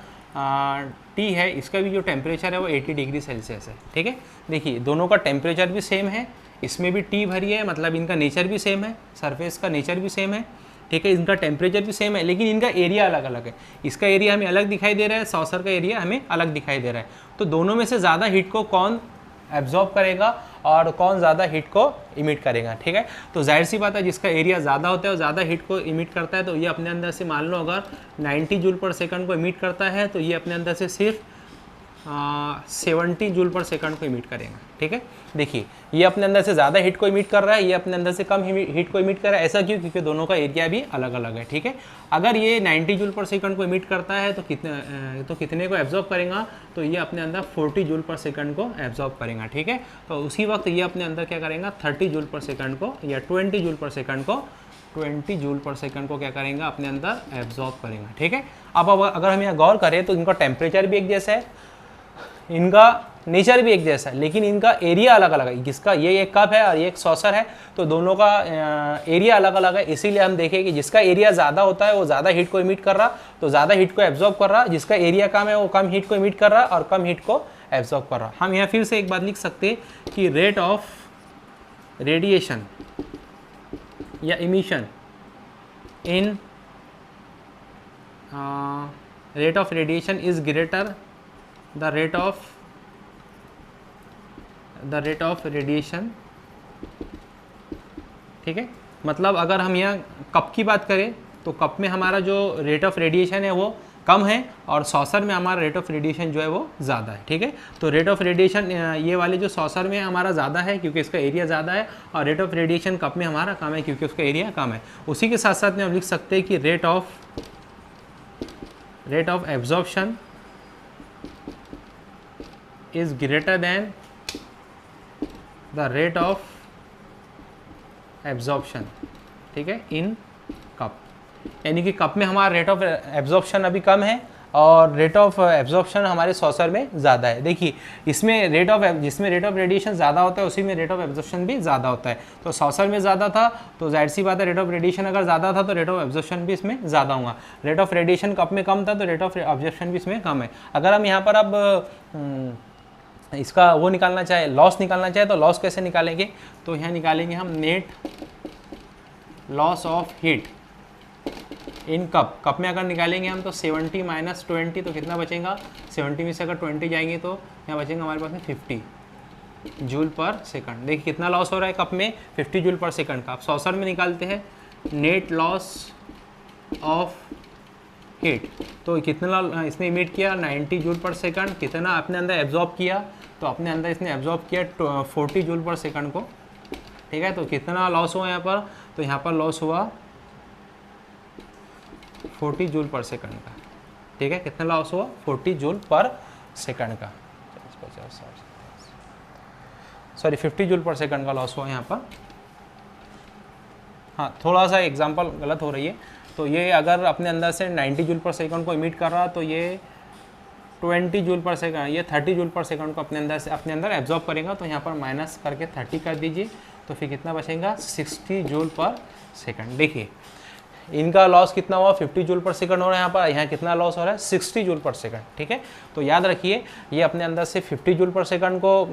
टी है इसका भी जो टेम्परेचर है वो 80 डिग्री सेल्सियस है, ठीक है। देखिए दोनों का टेम्परेचर भी सेम है, इसमें भी टी भरी है, मतलब इनका नेचर भी सेम है, सरफेस का नेचर भी सेम है, ठीक है। इनका टेम्परेचर भी सेम है लेकिन इनका एरिया अलग अलग है। इसका एरिया हमें अलग दिखाई दे रहा है, सॉसर का एरिया हमें अलग दिखाई दे रहा है। तो दोनों में से ज़्यादा हीट को कौन एब्जॉर्ब करेगा और कौन ज़्यादा हीट को इमिट करेगा, ठीक है। तो जाहिर सी बात है जिसका एरिया ज़्यादा होता है और ज़्यादा हीट को इमिट करता है तो ये अपने अंदर से मान लो अगर 90 जूल पर सेकंड को इमिट करता है तो ये अपने अंदर से सिर्फ 70 जूल पर सेकंड को इमिट करेगा, ठीक है। देखिए ये अपने अंदर से ज़्यादा हीट को इमिट कर रहा है, ये अपने अंदर से कम हीट को इमिट कर रहा है। ऐसा क्यों, क्योंकि दोनों का एरिया भी अलग अलग है, ठीक है। अगर ये 90 जूल पर सेकंड को इमिट करता है तो कितने को एब्जॉर्ब करेगा, तो ये अपने अंदर 40 जूल पर सेकंड को एब्जॉर्ब करेगा, ठीक है। तो उसी वक्त ये अपने अंदर क्या करेगा 30 जूल पर सेकंड को या 20 जूल पर सेकंड को 20 जूल पर सेकंड को क्या करेगा अपने अंदर एब्जॉर्ब करेगा, ठीक है। अब अगर हम यहाँ गौर करें तो इनका टेम्परेचर भी एक जैसा है, इनका नेचर भी एक जैसा है, लेकिन इनका एरिया अलग अलग है। जिसका ये एक कप है और ये एक सॉसर है तो दोनों का एरिया अलग अलग है। इसीलिए हम देखें कि जिसका एरिया ज़्यादा होता है वो ज़्यादा हीट को इमिट कर रहा, तो ज़्यादा हीट को एब्जॉर्ब कर रहा। जिसका एरिया कम है वो कम हीट को इमिट कर रहा और कम हीट को एब्जॉर्ब कर रहा। हम यहाँ फिर से एक बात लिख सकते हैं कि रेट ऑफ रेडिएशन या emission in rate of radiation is greater the rate of radiation, ठीक है। मतलब अगर हम यहाँ कप की बात करें तो कप में हमारा जो रेट ऑफ रेडिएशन है वो कम है और सॉसर में हमारा रेट ऑफ रेडिएशन जो है वो ज़्यादा है, ठीक है। तो रेट ऑफ रेडिएशन ये वाले जो सॉसर में हमारा ज़्यादा है क्योंकि इसका एरिया ज़्यादा है, और रेट ऑफ रेडिएशन कप में हमारा कम है क्योंकि उसका एरिया कम है। उसी के साथ साथ में हम लिख सकते हैं कि rate of absorption is greater than the rate of absorption, ठीक है, इन कप। यानी कि कप में हमारा रेट ऑफ एब्जॉर्प्शन अभी कम है और रेट ऑफ एब्जॉर्प्शन हमारे सॉसर में ज़्यादा है। देखिए इसमें जिसमें रेट ऑफ रेडिएशन ज़्यादा होता है उसी में रेट ऑफ एब्जॉर्प्शन भी ज़्यादा होता है। तो सॉसर में ज़्यादा था तो जाहिर सी बात है रेट ऑफ रेडिएशन अगर ज़्यादा था तो रेट ऑफ एब्जॉर्प्शन भी इसमें ज़्यादा होगा। रेट ऑफ रेडिएशन कप में कम था तो रेट ऑफ एब्जॉर्प्शन भी इसमें कम है। अगर हम यहाँ पर अब इसका वो निकालना चाहे, लॉस निकालना चाहे, तो लॉस कैसे निकालेंगे? तो यहाँ निकालेंगे हम net loss of heat in cup में अगर निकालेंगे हम तो 70 माइनस 20 तो कितना बचेगा? 70 में से अगर 20 जाएंगे तो यहाँ बचेगा हमारे पास में 50 जूल पर सेकंड। देखिए कितना लॉस हो रहा है कप में? 50 जूल पर सेकंड का। आप सॉसर में निकालते हैं नेट लॉस ऑफ हीट, तो कितना इसने इमिट किया? 90 जूल पर सेकंड। कितना अपने अंदर एब्जॉर्ब किया? तो अपने अंदर इसने एब्जॉर्ब किया 40 जूल पर सेकंड को, ठीक है। तो कितना लॉस हुआ यहाँ पर? तो यहाँ पर लॉस हुआ 40 जूल पर सेकंड का, ठीक है। कितना लॉस हुआ? 40 जूल पर सेकंड का, सॉरी 50 जूल पर सेकंड का लॉस हुआ यहाँ पर। हाँ, थोड़ा सा एग्जांपल गलत हो रही है। तो ये अगर अपने अंदर से 90 जूल पर सेकंड को इमिट कर रहा तो ये 20 जूल पर सेकंड, ये 30 जूल पर सेकंड को अपने अंदर एब्जॉर्ब करेगा। तो यहाँ पर माइनस करके 30 कर दीजिए तो फिर कितना बचेगा? 60 जूल पर सेकंड। देखिए इनका लॉस कितना हुआ? 50 जूल पर सेकंड हो रहा है यहाँ पर। यहाँ कितना लॉस हो रहा है? 60 जूल पर सेकंड, ठीक है। तो याद रखिए ये अपने अंदर से 50 जूल पर सेकंड को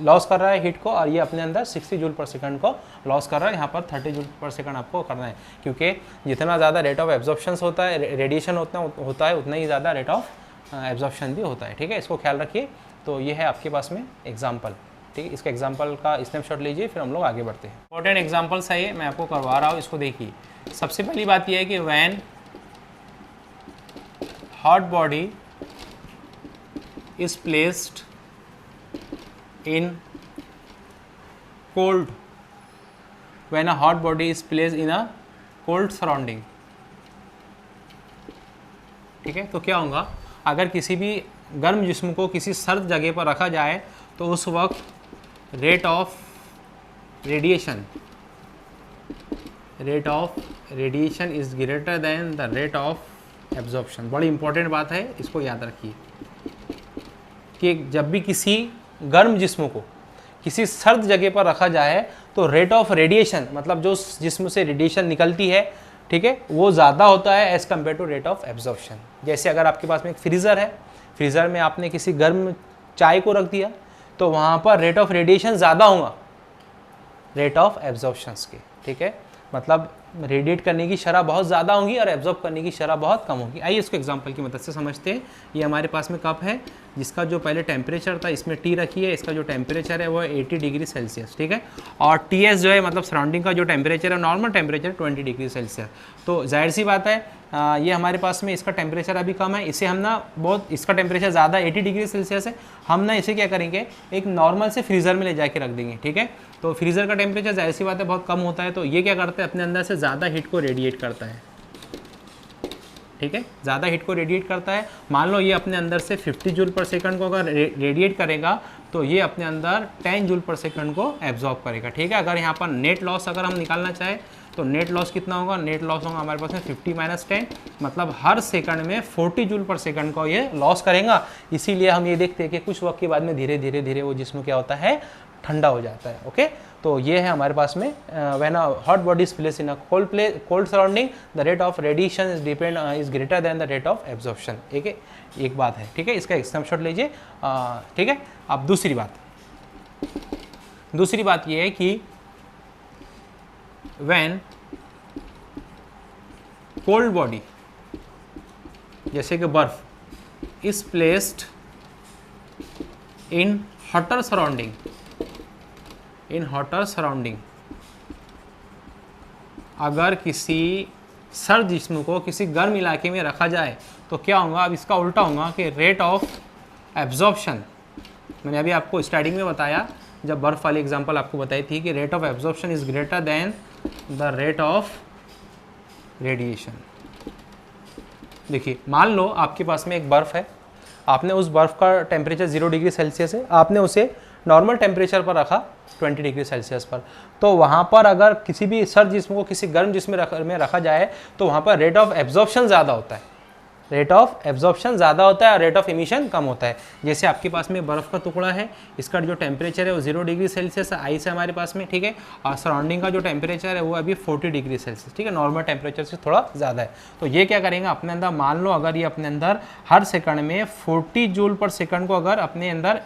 लॉस कर रहा है हीट को, और ये अपने अंदर 60 जूल पर सेकंड को लॉस कर रहा है। यहाँ पर 30 जूल पर सेकंड आपको करना है, क्योंकि जितना ज़्यादा रेट ऑफ एब्जॉर्प्शन होता है, रेडिएशन होता है, उतना ही ज़्यादा रेट ऑफ एब्जॉर्प्शन भी होता है, ठीक है। इसको ख्याल रखिए। तो ये है आपके पास में एग्जाम्पल, ठीक है। इसका एग्जाम्पल का स्नैपशॉट लीजिए, फिर हम लोग आगे बढ़ते हैं। इंपॉर्टेंट एग्जाम्पल्स है ये, मैं आपको करवा रहा हूँ, इसको देखिए। सबसे पहली बात यह है कि when hot body is placed in cold, when a hot body is placed in a cold surrounding, ठीक है। तो क्या होगा? अगर किसी भी गर्म जिस्म को किसी सर्द जगह पर रखा जाए तो उस वक्त rate of radiation is greater then the rate of absorption. बड़ी इंपॉर्टेंट बात है, इसको याद रखिए कि जब भी किसी गर्म जिस्म को किसी सर्द जगह पर रखा जाए तो रेट ऑफ रेडिएशन, मतलब जो जिस्म से रेडिएशन निकलती है, ठीक है, वो ज़्यादा होता है as compare to rate of absorption. जैसे अगर आपके पास में एक फ्रीज़र है, फ्रीज़र में आपने किसी गर्म चाय को रख दिया तो वहाँ पर रेट ऑफ रेडिएशन ज़्यादा होगा रेट ऑफ एब्जॉर्प्शंस के, ठीक है। मतलब रेडिएट करने की शरह बहुत ज़्यादा होगी और एब्जॉर्ब करने की शरह बहुत कम होगी। आइए इसको एग्जांपल की मदद से समझते हैं। ये हमारे पास में कप है जिसका जो पहले टेम्परेचर था, इसमें टी रखी है, इसका जो टेम्परेचर है वो है 80 डिग्री सेल्सियस, ठीक है। और टीएस जो है मतलब सराउंडिंग का जो टेम्परेचर है, नॉर्मल टेम्परेचर 20 डिग्री सेल्सियस। तो जाहिर सी बात है ये हमारे पास में इसका टेम्परेचर अभी कम है, इसे हम ना बहुत, इसका टेम्परेचर ज़्यादा 80 डिग्री सेल्सियस है, हम ना इसे क्या करेंगे, एक नॉर्मल से फ्रीज़र में ले जाके रख देंगे, ठीक है। तो फ्रीज़र का टेम्परेचर जाहिर सी बात है बहुत कम होता है, तो ये क्या करता है, अपने अंदर से ज़्यादा हीट को रेडिएट करता है, ठीक है, ज़्यादा हीट को रेडिएट करता है। मान लो ये अपने अंदर से 50 जूल पर सेकंड को अगर रेडिएट करेगा तो ये अपने अंदर 10 जूल पर सेकंड को एब्जॉर्ब करेगा, ठीक है। अगर यहाँ पर नेट लॉस अगर हम निकालना चाहें तो नेट लॉस कितना होगा, नेट लॉस होगा हमारे पास में 50 - 10, मतलब हर सेकंड में 40 जूल पर सेकंड को ये लॉस करेगा। इसीलिए हम ये देखते हैं कि कुछ वक्त के बाद में धीरे धीरे धीरे वो जिस्म क्या होता है, ठंडा हो जाता है, ओके। तो ये है हमारे पास में when a hot body is placed in a cold surrounding the rate of radiation is greater then the rate of absorption. एक बात है, ठीक है, इसका एक स्नैपशॉट लीजिए, ठीक है। अब दूसरी बात ये है कि व्हेन कोल्ड बॉडी जैसे कि बर्फ is placed in hotter surrounding, अगर किसी सर्द जिस्म को किसी गर्म इलाके में रखा जाए तो क्या होगा, अब इसका उल्टा होगा कि रेट ऑफ एब्जॉर्प्शन, मैंने अभी आपको स्टार्टिंग में बताया जब बर्फ वाली एग्जांपल आपको बताई थी कि rate of absorption is greater then the rate of radiation. देखिए मान लो आपके पास में एक बर्फ है, आपने उस बर्फ का टेम्परेचर 0 डिग्री सेल्सियस है, आपने उसे नॉर्मल टेम्परेचर पर रखा 20 डिग्री सेल्सियस पर, तो वहाँ पर अगर किसी भी सर्द जिस्म को किसी गर्म जिस्म में रखा जाए तो वहाँ पर रेट ऑफ एब्जॉर्प्शन ज़्यादा होता है, रेट ऑफ एब्जॉर्प्शन ज़्यादा होता है और रेट ऑफ इमिशन कम होता है। जैसे आपके पास में बर्फ़ का टुकड़ा है, इसका जो टेम्परेचर है वो 0 डिग्री सेल्सियस आइस है हमारे पास में, ठीक है, और सराउंडिंग का जो टेम्परेचर है वो अभी 40 डिग्री सेल्सियस, ठीक है, नॉर्मल टेम्परेचर से थोड़ा ज़्यादा है। तो ये क्या करेंगे अपने अंदर, मान लो अगर ये अपने अंदर हर सेकंड में 40 जूल पर सेकंड को अगर अपने अंदर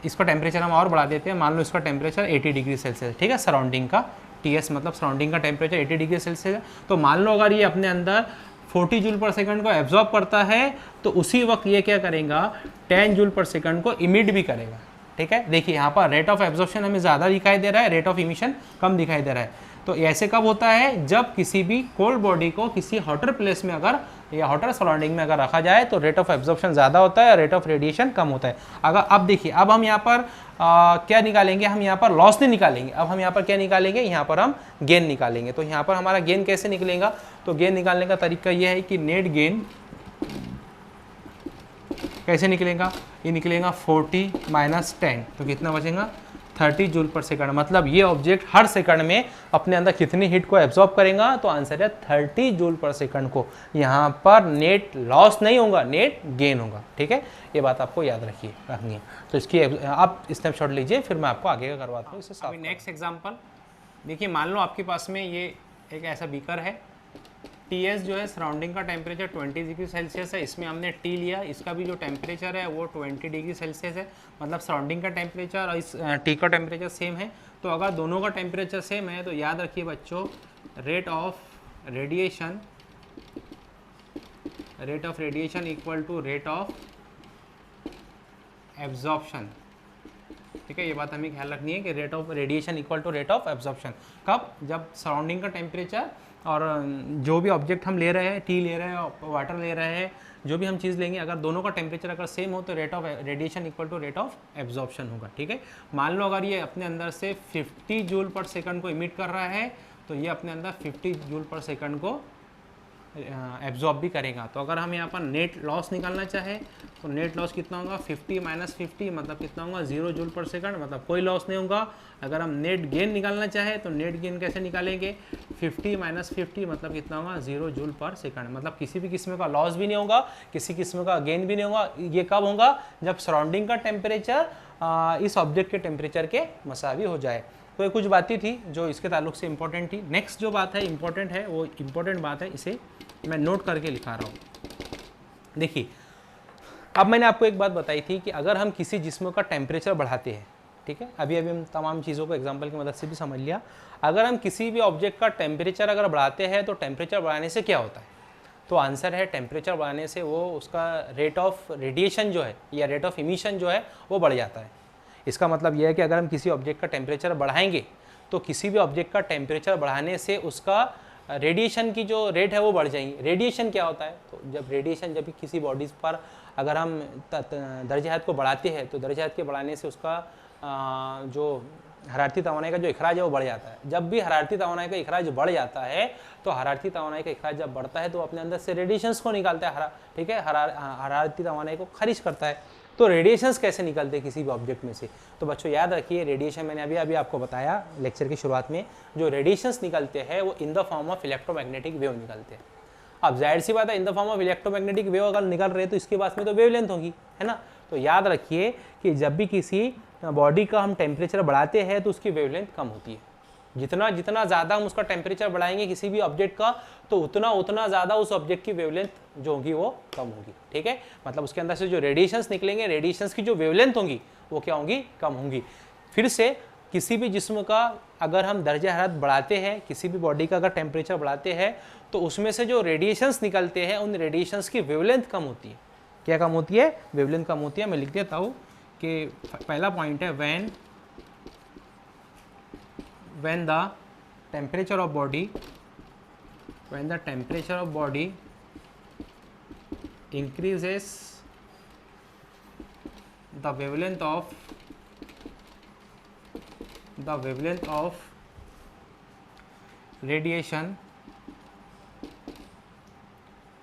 इसका टेम्परेचर हम और बढ़ा देते हैं, मान लो इसका टेम्परेचर 80 डिग्री सेल्सियस, ठीक है, सराउंडिंग का TS मतलब सराउंडिंग का टेम्परेचर 80 डिग्री सेल्सियस है। तो मान लो अगर ये अपने अंदर 40 जूल पर सेकंड को एब्जॉर्ब करता है तो उसी वक्त ये क्या करेगा, 10 जूल पर सेकंड को इमिट भी करेगा, ठीक है। देखिए यहाँ पर रेट ऑफ एब्जॉर्प्शन हमें ज़्यादा दिखाई दे रहा है, रेट ऑफ इमिशन कम दिखाई दे रहा है। तो ऐसे कब होता है, जब किसी भी कोल्ड बॉडी को किसी हॉटर प्लेस में अगर या हॉटर सराउंडिंग में अगर रखा जाए तो रेट ऑफ एब्जॉर्प्शन ज़्यादा होता है और रेट ऑफ रेडिएशन कम होता है। अगर अब देखिए, अब हम यहाँ पर क्या निकालेंगे, हम यहाँ पर लॉस नहीं निकालेंगे, अब हम यहाँ पर क्या निकालेंगे, यहाँ पर हम गेन निकालेंगे। तो यहाँ पर हमारा गेन कैसे निकलेगा, तो गेन निकालने का तरीका यह है कि नेट गेन कैसे निकलेगा, ये निकलेगा 40 - 10, तो कितना बचेगा 30 जूल पर सेकंड। मतलब ये ऑब्जेक्ट हर सेकंड में अपने अंदर कितनी हीट को एब्जॉर्ब करेगा, तो आंसर है 30 जूल पर सेकंड को। यहाँ पर नेट लॉस नहीं होगा, नेट गेन होगा, ठीक है, ये बात आपको याद रखनी है। तो इसकी आप स्नैपशॉट लीजिए, फिर मैं आपको आगे का करवाता हूँ। अभी नेक्स्ट एग्जाम्पल देखिए, मान लो आपके पास में ये एक ऐसा बीकर है, TS जो है सराउंडिंग का टेम्परेचर 20 डिग्री सेल्सियस है, इसमें हमने T लिया, इसका भी जो टेम्परेचर है वो 20 डिग्री सेल्सियस है, मतलब सराउंडिंग का टेम्परेचर और इस T का टेम्परेचर सेम है। तो अगर दोनों का टेम्परेचर सेम है तो याद रखिए बच्चों, rate of radiation equal to rate of absorption, ठीक है, ये बात हमें ख्याल रखनी है कि rate of radiation equal to rate of absorption. कब, जब सराउंडिंग का टेम्परेचर और जो भी ऑब्जेक्ट हम ले रहे हैं, टी ले रहे हैं, वाटर ले रहे हैं, जो भी हम चीज़ लेंगे, अगर दोनों का टेम्परेचर अगर सेम हो तो rate of radiation equal to rate of absorption होगा, ठीक है। मान लो अगर ये अपने अंदर से 50 जूल पर सेकंड को इमिट कर रहा है तो ये अपने अंदर 50 जूल पर सेकंड को एब्जॉर्ब भी करेगा। तो अगर हम यहाँ पर नेट लॉस निकालना चाहे तो नेट लॉस कितना होगा, 50 - 50 मतलब कितना होगा 0 जूल पर सेकंड, मतलब कोई लॉस नहीं होगा। अगर हम नेट गेन निकालना चाहे तो नेट गेन कैसे निकालेंगे, 50 - 50 मतलब कितना होगा 0 जूल पर सेकंड, मतलब किसी भी किस्म का लॉस भी नहीं होगा, किसी किस्म का गेन भी नहीं होगा। ये कब होगा, जब सराउंडिंग का टेम्परेचर इस ऑब्जेक्ट के टेम्परेचर के मसावी हो जाए। तो ये कुछ बातें थी जो इसके ताल्लुक से इंपॉर्टेंट थी। नेक्स्ट जो बात है इंपॉर्टेंट है, वो इंपॉर्टेंट बात है, इसे मैं नोट करके लिखा रहा हूँ। देखिए, अब मैंने आपको एक बात बताई थी कि अगर हम किसी जिस्म का टेम्परेचर बढ़ाते हैं, ठीक है, अभी हम तमाम चीज़ों को एग्जांपल की मदद से भी समझ लिया। अगर हम किसी भी ऑब्जेक्ट का टेम्परेचर अगर बढ़ाते हैं तो टेम्परेचर बढ़ाने से क्या होता है, तो आंसर है टेम्परेचर बढ़ाने से वो उसका रेट ऑफ रेडिएशन जो है या रेट ऑफ इमिशन जो है वो बढ़ जाता है। इसका मतलब यह है कि अगर हम किसी ऑब्जेक्ट का टेम्परेचर बढ़ाएंगे तो किसी भी ऑब्जेक्ट का टेम्परेचर बढ़ाने से उसका रेडिएशन की जो रेट है वो बढ़ जाएंगी। रेडिएशन क्या होता है, तो जब रेडिएशन जब भी किसी बॉडीज़ पर अगर हम दर्जे हरारत को बढ़ाते हैं तो दर्जे हरारत के बढ़ाने से उसका जो हरारती तवानाई का जो इखराज है वो बढ़ जाता है। जब भी हरारती तवानाई का इखराज बढ़ जाता है तो हरारती तवानाई का इखराज जब बढ़ता है तो अपने अंदर से रेडिएशंस को निकालता है, ठीक है, हरारती तवानाई को खारिज करता है। तो रेडिएशंस कैसे निकलते हैं किसी भी ऑब्जेक्ट में से, तो बच्चों याद रखिए रेडिएशन मैंने अभी आपको बताया लेक्चर की शुरुआत में, जो रेडिएशंस निकलते हैं वो in the form of electromagnetic wave निकलते हैं। अब जाहिर सी बात है, in the form of electromagnetic wave अगर निकल रहे तो इसके पास में तो वेवलेंथ होगी, है ना। तो याद रखिए कि जब भी किसी बॉडी का हम टेम्परेचर बढ़ाते हैं तो उसकी वेवलेंथ कम होती है। जितना जितना ज़्यादा हम उसका टेम्परेचर बढ़ाएंगे किसी भी ऑब्जेक्ट का तो उतना ज़्यादा उस ऑब्जेक्ट की वेवलेंथ जो होगी वो कम होगी, ठीक है। मतलब उसके अंदर से जो रेडिएशंस निकलेंगे, रेडिएशंस की जो वेवलेंथ होंगी वो क्या होंगी, कम होंगी। फिर से किसी भी जिस्म का अगर हम दर्जा हरारत बढ़ाते हैं, किसी भी बॉडी का अगर टेम्परेचर बढ़ाते हैं तो उसमें से जो रेडिएशंस निकलते हैं उन रेडिएशंस की वेवलेंथ कम होती है। क्या कम होती है, वेवलेंथ कम होती है। मैं लिख देता हूँ कि पहला पॉइंट है when the temperature of body increases, the wavelength of radiation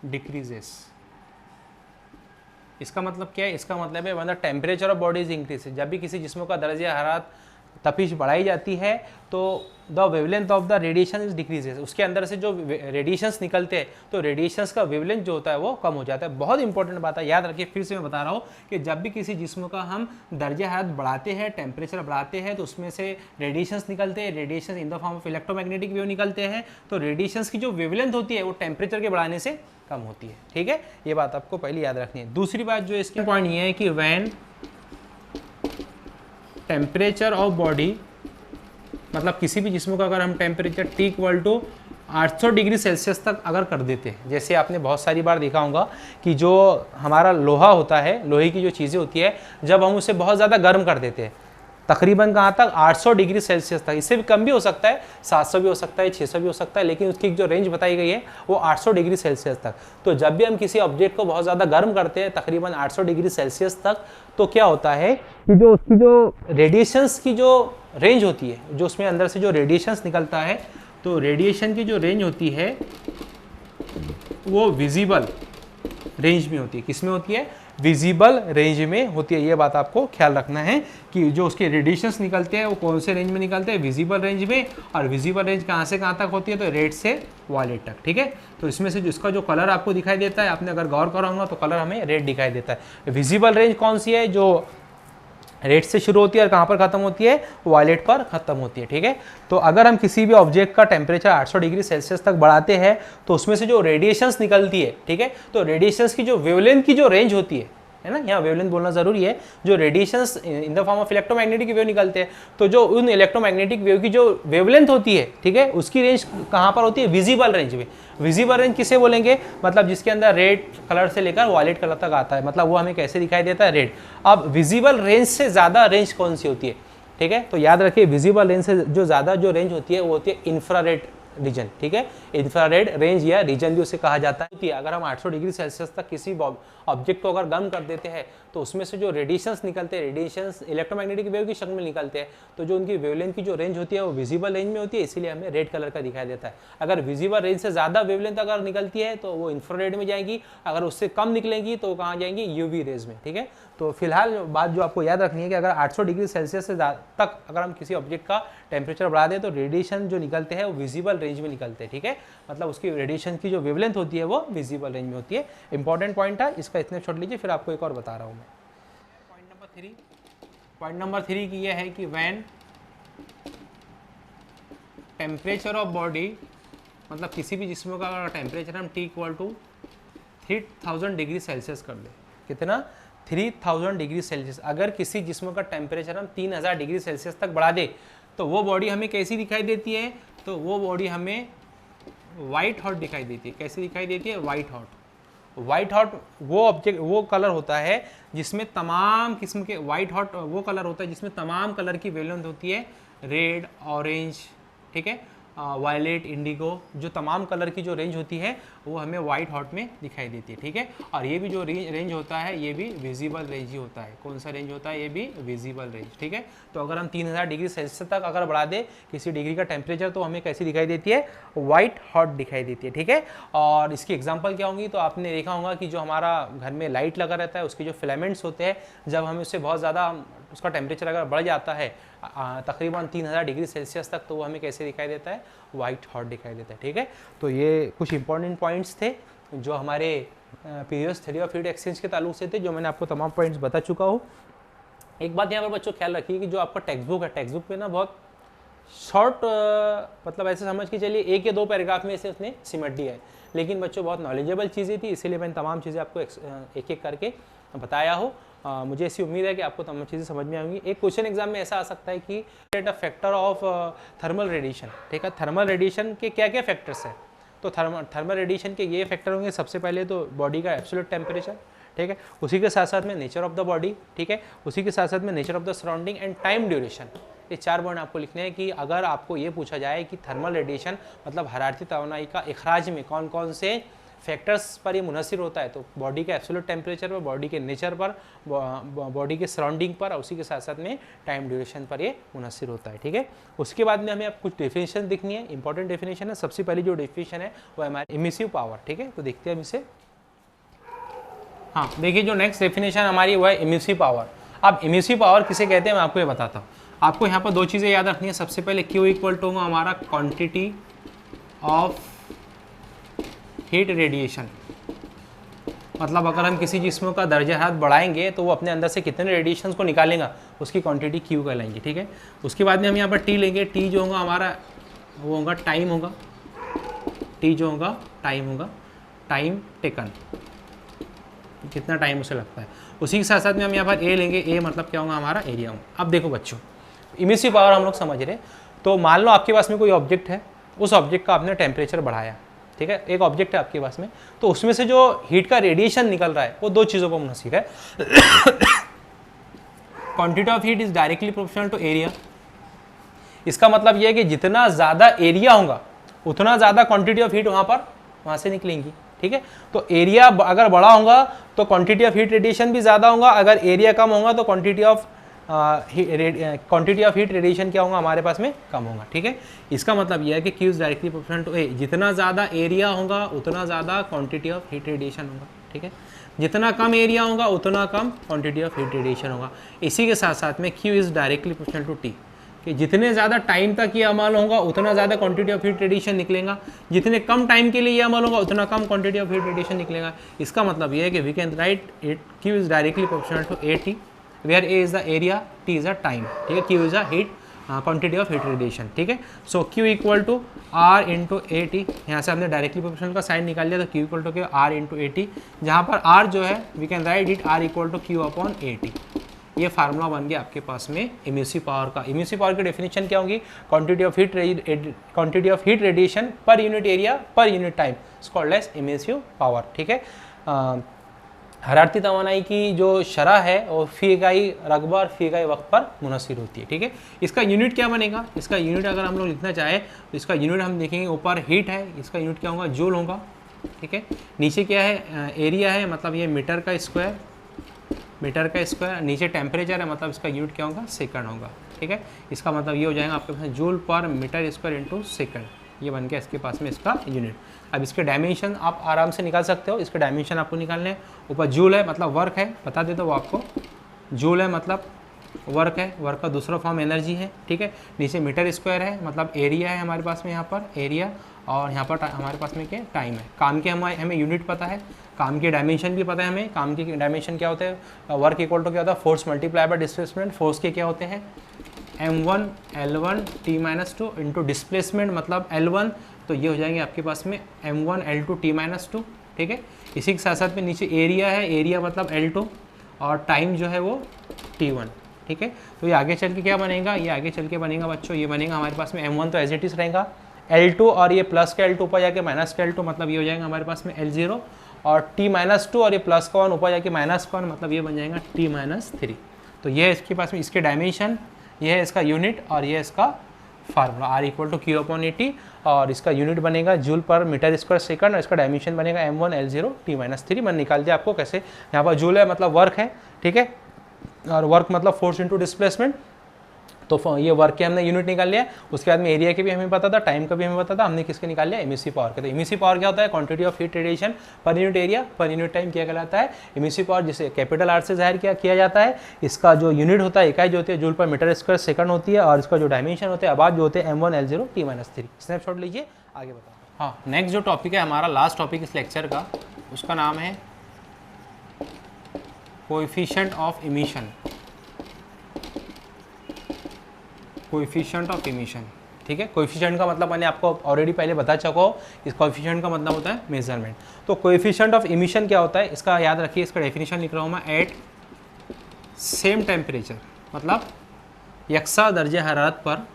decreases। इसका मतलब क्या है, इसका मतलब है when the temperature of body is increase, जब भी किसी जिस्म का दर्जा हरारत तपिश बढ़ाई जाती है तो the wavelength of the radiation is decreases, उसके अंदर से जो रेडिएशंस निकलते हैं तो रेडिएशंस का वेवलेंथ जो होता है वो कम हो जाता है। बहुत इंपॉर्टेंट बात है, याद रखिए, फिर से मैं बता रहा हूँ कि जब भी किसी जिस्म का हम दर्जा हरारत बढ़ाते हैं, टेम्परेचर बढ़ाते हैं, तो उसमें से रेडिएशंस निकलते हैं, radiation in the form of electromagnetic wave निकलते हैं, तो रेडिएशंस की जो वेवलेंथ होती है वो टेम्परेचर के बढ़ाने से कम होती है। ठीक है, ये बात आपको पहले याद रखनी है। दूसरी बात जो इसके पॉइंट ये है कि व्हेन टेम्परेचर ऑफ बॉडी, मतलब किसी भी जिस्म का अगर हम temperature T equal to 800 degree Celsius तक अगर कर देते हैं, जैसे आपने बहुत सारी बार देखा होगा कि जो हमारा लोहा होता है, लोहे की जो चीज़ें होती है, जब हम उसे बहुत ज़्यादा गर्म कर देते हैं, तकरीबन कहाँ तक 800 डिग्री सेल्सियस तक, इससे भी कम भी हो सकता है, 700 भी हो सकता है, 600 भी हो सकता है, लेकिन उसकी जो रेंज बताई गई है वो 800 डिग्री सेल्सियस तक। तो जब भी हम किसी ऑब्जेक्ट को बहुत ज़्यादा गर्म करते हैं तकरीबन 800 डिग्री सेल्सियस तक, तो क्या होता है कि जो उसकी जो रेडिएशंस की जो रेंज होती है, जो उसमें अंदर से जो रेडिएशंस निकलता है, तो रेडिएशन की जो रेंज होती है वो विजिबल रेंज में होती है। किस में होती है? विजिबल रेंज में होती है। ये बात आपको ख्याल रखना है कि जो उसके रेडिएशंस निकलते हैं वो कौन से रेंज में निकलते हैं? विजिबल रेंज में। और विजिबल रेंज कहाँ से कहाँ तक होती है? तो रेड से वायलेट तक। ठीक है, तो इसमें से जिसका जो कलर आपको दिखाई देता है, आपने अगर गौर करा होगा तो कलर हमें रेड दिखाई देता है। विजिबल रेंज कौन सी है? जो रेड से शुरू होती है और कहाँ पर खत्म होती है? वायलेट पर खत्म होती है। ठीक है, तो अगर हम किसी भी ऑब्जेक्ट का टेम्परेचर 800 डिग्री सेल्सियस तक बढ़ाते हैं तो उसमें से जो रेडिएशंस निकलती है, ठीक है, तो रेडिएशंस की जो वेवलेंथ की जो रेंज होती है ना, यहाँ वेवलेंथ बोलना जरूरी है, जो radiations in the form of electromagnetic wave निकलते हैं, तो जो उन इलेक्ट्रोमैग्नेटिक वेव की जो वेवलेंथ होती है, ठीक है, उसकी रेंज कहाँ पर होती है? विजिबल रेंज में। विजिबल रेंज किसे बोलेंगे? मतलब जिसके अंदर रेड कलर से लेकर वायलेट कलर तक आता है, मतलब वो हमें कैसे दिखाई देता है? रेड। अब विजिबल रेंज से ज़्यादा रेंज कौन सी होती है? ठीक है, तो याद रखिए, विजिबल रेंज से जो ज़्यादा जो रेंज होती है वो होती है इंफ्रारेड रीजन। ठीक है, इंफ्रारेड रेंज या रीजन भी उसे कहा जाता है। अगर हम 800 डिग्री सेल्सियस तक किसी ऑब्जेक्ट को अगर गर्म कर देते हैं तो उसमें से जो रेडिएशंस निकलते हैं, रेडिएशंस इलेक्ट्रोमैग्नेटिक वेव की शक्ल में निकलते हैं, तो जो उनकी वेवलेंथ की जो रेंज होती है वो विजिबल रेंज में होती है, इसीलिए हमें रेड कलर का दिखाई देता है। अगर विजिबल रेंज से ज़्यादा वेवलेंथ अगर निकलती है तो वो इंफ्रारेड में जाएगी, अगर उससे कम निकलेंगी तो कहाँ जाएंगी? यूवी रेज में। ठीक है, तो फिलहाल बात जो आपको याद रखनी है कि अगर 800 डिग्री सेल्सियस से तक अगर हम किसी ऑब्जेक्ट का टेम्परेचर बढ़ा दें तो रेडिएशन जो निकलते हैं वो विजिबल रेंज में निकलते हैं। ठीक है, मतलब उसकी रेडिएशन की जो वेवलेंथ होती है वो विजिबल रेंज में होती है। इंपॉर्टेंट पॉइंट है, इसका स्नैपशॉट लीजिए, फिर आपको एक और बता रहा हूँ मैं। पॉइंट नंबर 3 की यह है कि व्हेन टेम्परेचर ऑफ बॉडी, मतलब किसी भी जिस्म का अगर टेम्परेचर हम T equal to 3000 degree Celsius कर दें, कितना? 3000 डिग्री सेल्सियस। अगर किसी जिस्म का टेम्परेचर हम 3000 डिग्री सेल्सियस तक बढ़ा दे तो वो बॉडी हमें कैसी दिखाई देती है? तो वो बॉडी हमें वाइट हॉट दिखाई देती है। कैसे दिखाई देती है? White hot. वाइट हॉट वो ऑब्जेक्ट, वो कलर होता है जिसमें तमाम किस्म के, वाइट हॉट वो कलर होता है जिसमें तमाम कलर की वेवलेंथ होती है, रेड, ऑरेंज, ठीक है, वायलेट, इंडिगो, जो तमाम कलर की जो रेंज होती है वो हमें वाइट हॉट में दिखाई देती है। ठीक है, और ये भी जो रेंज होता है ये भी विजिबल रेंज ही होता है। कौन सा रेंज होता है? ये भी विजिबल रेंज। ठीक है, तो अगर हम 3000 डिग्री सेल्सियस तक अगर बढ़ा दे किसी डिग्री का टेम्परेचर तो हमें कैसी दिखाई देती है? वाइट हॉट दिखाई देती है। ठीक है, और इसकी एग्जाम्पल क्या होंगी? तो आपने देखा होगा कि जो हमारा घर में लाइट लगा रहता है उसके जो फिलामेंट्स होते हैं, जब हमें उससे बहुत ज़्यादा उसका टेम्परेचर अगर बढ़ जाता है तकरीबन 3000 डिग्री सेल्सियस तक, तो वो हमें कैसे दिखाई देता है? वाइट हॉट दिखाई देता है। ठीक है, तो ये कुछ इंपॉर्टेंट पॉइंट्स थे जो हमारे periods theory of heat exchange के ताल्लुक से थे, जो मैंने आपको तमाम पॉइंट्स बता चुका हूँ। एक बात यहाँ पर बच्चों ख्याल रखिए कि जो आपका टेक्स्ट बुक है, टेक्स्ट बुक में ना बहुत शॉर्ट, मतलब ऐसे समझ के चलिए 1 या 2 पैराग्राफ में से उसने सिमट दिया है, लेकिन बच्चों बहुत नॉलेजेबल चीज़ें थी, इसीलिए मैंने तमाम चीज़ें आपको एक एक करके बताया हो। मुझे ऐसी उम्मीद है कि आपको तमाम चीज़ें समझ में आएंगी। एक क्वेश्चन एग्जाम में ऐसा आ सकता है कि फैक्टर ऑफ थर्मल रेडिएशन। ठीक है, थर्मल रेडिएशन के क्या क्या फैक्टर्स हैं? तो थर्मल रेडिएशन के ये फैक्टर होंगे। सबसे पहले तो बॉडी का एब्सोल्यूट टेम्परेचर, ठीक है, उसी के साथ साथ में नेचर ऑफ द बॉडी, ठीक है, उसी के साथ साथ में nature of the surrounding and time duration. ये 4 पॉइंट आपको लिखने हैं कि अगर आपको ये पूछा जाए कि थर्मल रेडिएशन मतलब हरारती तवानाई का इखराज में कौन कौन से फैक्टर्स पर ये मुनसिर होता है, तो बॉडी के एब्सोल्यूट टेम्परेचर पर, बॉडी के नेचर पर, बॉडी के सराउंडिंग पर, और उसी के साथ साथ में टाइम ड्यूरेशन पर ये मुनसिर होता है। ठीक है, उसके बाद में हमें अब कुछ डेफिनेशन दिखनी है, इंपॉर्टेंट डेफिनेशन है। सबसे पहली जो डेफिनेशन है वो हमारी इमिसिव पावर। ठीक है, तो देखते हैं हम इसे। हाँ, देखिए जो नेक्स्ट डेफिनेशन हमारी वो है इमिसिव पावर। अब इमिसिव पावर किसे कहते हैं मैं आपको ये बताता हूँ। आपको यहाँ पर दो चीज़ें याद रखनी है। सबसे पहले Q इक्वल टू होगा हमारा क्वांटिटी ऑफ हीट रेडिएशन, मतलब अगर हम किसी जिस्म का दर्जा हरारत बढ़ाएंगे तो वो अपने अंदर से कितने रेडिएशन को निकालेगा, उसकी क्वांटिटी Q कहलाएंगे, ठीक है। उसके बाद में हम यहाँ पर T लेंगे। T जो होगा हमारा वो होगा टाइम होगा, T जो होगा टाइम होगा, टाइम टेकन, कितना टाइम उसे लगता है। उसी के साथ साथ में हम यहाँ पर A लेंगे। A मतलब क्या होगा हमारा एरिया होगा। अब देखो बच्चों, इमिसिव पावर हम लोग समझ रहे, तो मान लो आपके पास में कोई ऑब्जेक्ट है, उस ऑब्जेक्ट का आपने टेम्परेचर बढ़ाया, ठीक है। एक ऑब्जेक्ट है आपके पास में, तो उसमें से जो हीट का रेडिएशन निकल रहा है वो दो चीज़ों को मुनहसिर है। Quantity of heat is directly proportional to area. इसका मतलब यह है कि जितना ज़्यादा एरिया होगा उतना ज़्यादा क्वांटिटी ऑफ हीट वहाँ से निकलेंगी, ठीक है। तो एरिया अगर बड़ा होगा तो क्वांटिटी ऑफ हीट रेडिएशन भी ज़्यादा होगा, अगर एरिया कम होगा तो क्वांटिटी ऑफ हीट रेडिएशन क्या होगा हमारे पास में, कम होगा, ठीक है। इसका मतलब यह है कि Q is directly proportional to A, जितना ज़्यादा एरिया होगा उतना ज़्यादा क्वांटिटी ऑफ हीट रेडिएशन होगा, ठीक है। जितना कम एरिया होगा उतना कम क्वांटिटी ऑफ हीट रेडिएशन होगा। इसी के साथ साथ में Q is directly proportional to T, कि जितने ज़्यादा टाइम तक ये अमल होगा उतना ज़्यादा क्वांटिटी ऑफ हीट रेडिएशन निकलेगा, जितने कम टाइम के लिए ये अमल होगा उतना कम क्वांटिटी ऑफ हीट रेडिएशन निकलेगा। इसका मतलब ये है कि we can write it Q is directly proportional to AT, where A is the area, T is the time, ठीक है। Q is the heat quantity of heat radiation, ठीक है। So Q equal to R into AT, यहाँ से हमने directly proportional का sign निकाल लिया, तो Q equal to R into AT, जहाँ पर R जो है we can write it R equal to Q upon AT। ये फार्मूला बन गया आपके पास में इमिसिव पावर का। इमिसिव पावर की डेफिनेशन क्या होगी, quantity of heat radiation per unit area per unit time, called as emissive power, ठीक है। हरारती तवानाई की जो शरह है वो फी इकाई रकबा और फी इकाई वक्त पर मुनहसिर होती है, ठीक है। इसका यूनिट क्या बनेगा, इसका यूनिट अगर हम लोग लिखना चाहें तो इसका यूनिट हम देखेंगे, ऊपर हीट है, इसका यूनिट क्या होगा, जूल होगा, ठीक है। नीचे क्या है, एरिया है, मतलब ये मीटर का स्क्वायर, नीचे टेम्परेचर है, मतलब इसका यूनिट क्या होगा, सेकंड होगा, ठीक है। इसका मतलब ये हो जाएगा आपके पास joule per metre square into second, ये बन गया इसके पास में इसका यूनिट। अब इसके डायमेंशन आप आराम से निकाल सकते हो, इसके डायमेंशन आपको निकालने हैं। ऊपर जूल है मतलब वर्क है, बता देता हूँ आपको, जूल है मतलब वर्क है, वर्क का दूसरा फॉर्म एनर्जी है, ठीक है। नीचे मीटर स्क्वायर है मतलब एरिया है हमारे पास में, यहाँ पर एरिया, और यहाँ पर हमारे पास में क्या टाइम है। काम के हमें यूनिट पता है, काम के डायमेंशन भी पता है हमें। काम के डायमेंशन क्या होते हैं, वर्क इक्वल टू क्या होता है, force multiply by displacement. Force के क्या होते हैं, m1 L1 T-2 into displacement मतलब L1, तो ये हो जाएंगे आपके पास में m1 L2 T-2, ठीक है। इसी के साथ साथ में नीचे एरिया है, एरिया मतलब L2, और टाइम जो है वो T1, ठीक है। तो ये आगे चल के क्या बनेगा, ये आगे चल के बनेगा बच्चों, ये बनेगा हमारे पास में m1 तो एज इट इज रहेगा, L2 और ये प्लस का L2 ऊपर जाके माइनस का L2, मतलब ये हो जाएगा हमारे पास में L0, और T-2 और ये प्लस का 1 ऊपर जाके माइनस का 1, मतलब ये बन जाएगा T-3। तो ये है इसके पास में इसके डायमेंशन, ये है इसका यूनिट, और ये इसका formula R equal to Q upon AT, और इसका यूनिट बनेगा joule per metre square second, और इसका डायमेंशन बनेगा m1 L0 T-3। मैंने निकाल दिया आपको कैसे, यहाँ पर जूल है मतलब वर्क है, ठीक है, और वर्क मतलब फोर्स इंटू डिस्प्लेसमेंट, तो ये वर्क के हमने यूनिट निकाल लिया। उसके बाद में एरिया के भी हमें पता था, टाइम का भी हमें पता था, हमने किसके निकाल लिया, इमिसिव पावर के। तो इमिसिव पावर क्या होता है, quantity of heat radiation per unit area per unit time क्या कहलाता है, इमिसिव पावर, जिसे कैपिटल आर से जाहिर किया जाता है। इसका जो यूनिट होता है, इकाई जो होती है joule per metre square second होती है, और इसका जो डायमेंशन होते हैं आबाद जो होते हैं m1 L0 T-3। स्नैपशॉट लीजिए, आगे बताओ। हाँ, नेक्स्ट जो टॉपिक है हमारा, लास्ट टॉपिक इस लेक्चर का, उसका नाम है coefficient of emission. Coefficient of emission, ठीक है। कोएफिशिएंट का मतलब मैंने आपको ऑलरेडी पहले बता चुका हूँ, इस कोएफिशिएंट का मतलब होता है मेजरमेंट। तो कोएफिशिएंट ऑफ इमिशन क्या होता है, इसका याद रखिए, इसका डेफिनेशन लिख रहा हूँ मैं, एट सेम टेम्परेचर, मतलब यकसा दर्जे हरारत पर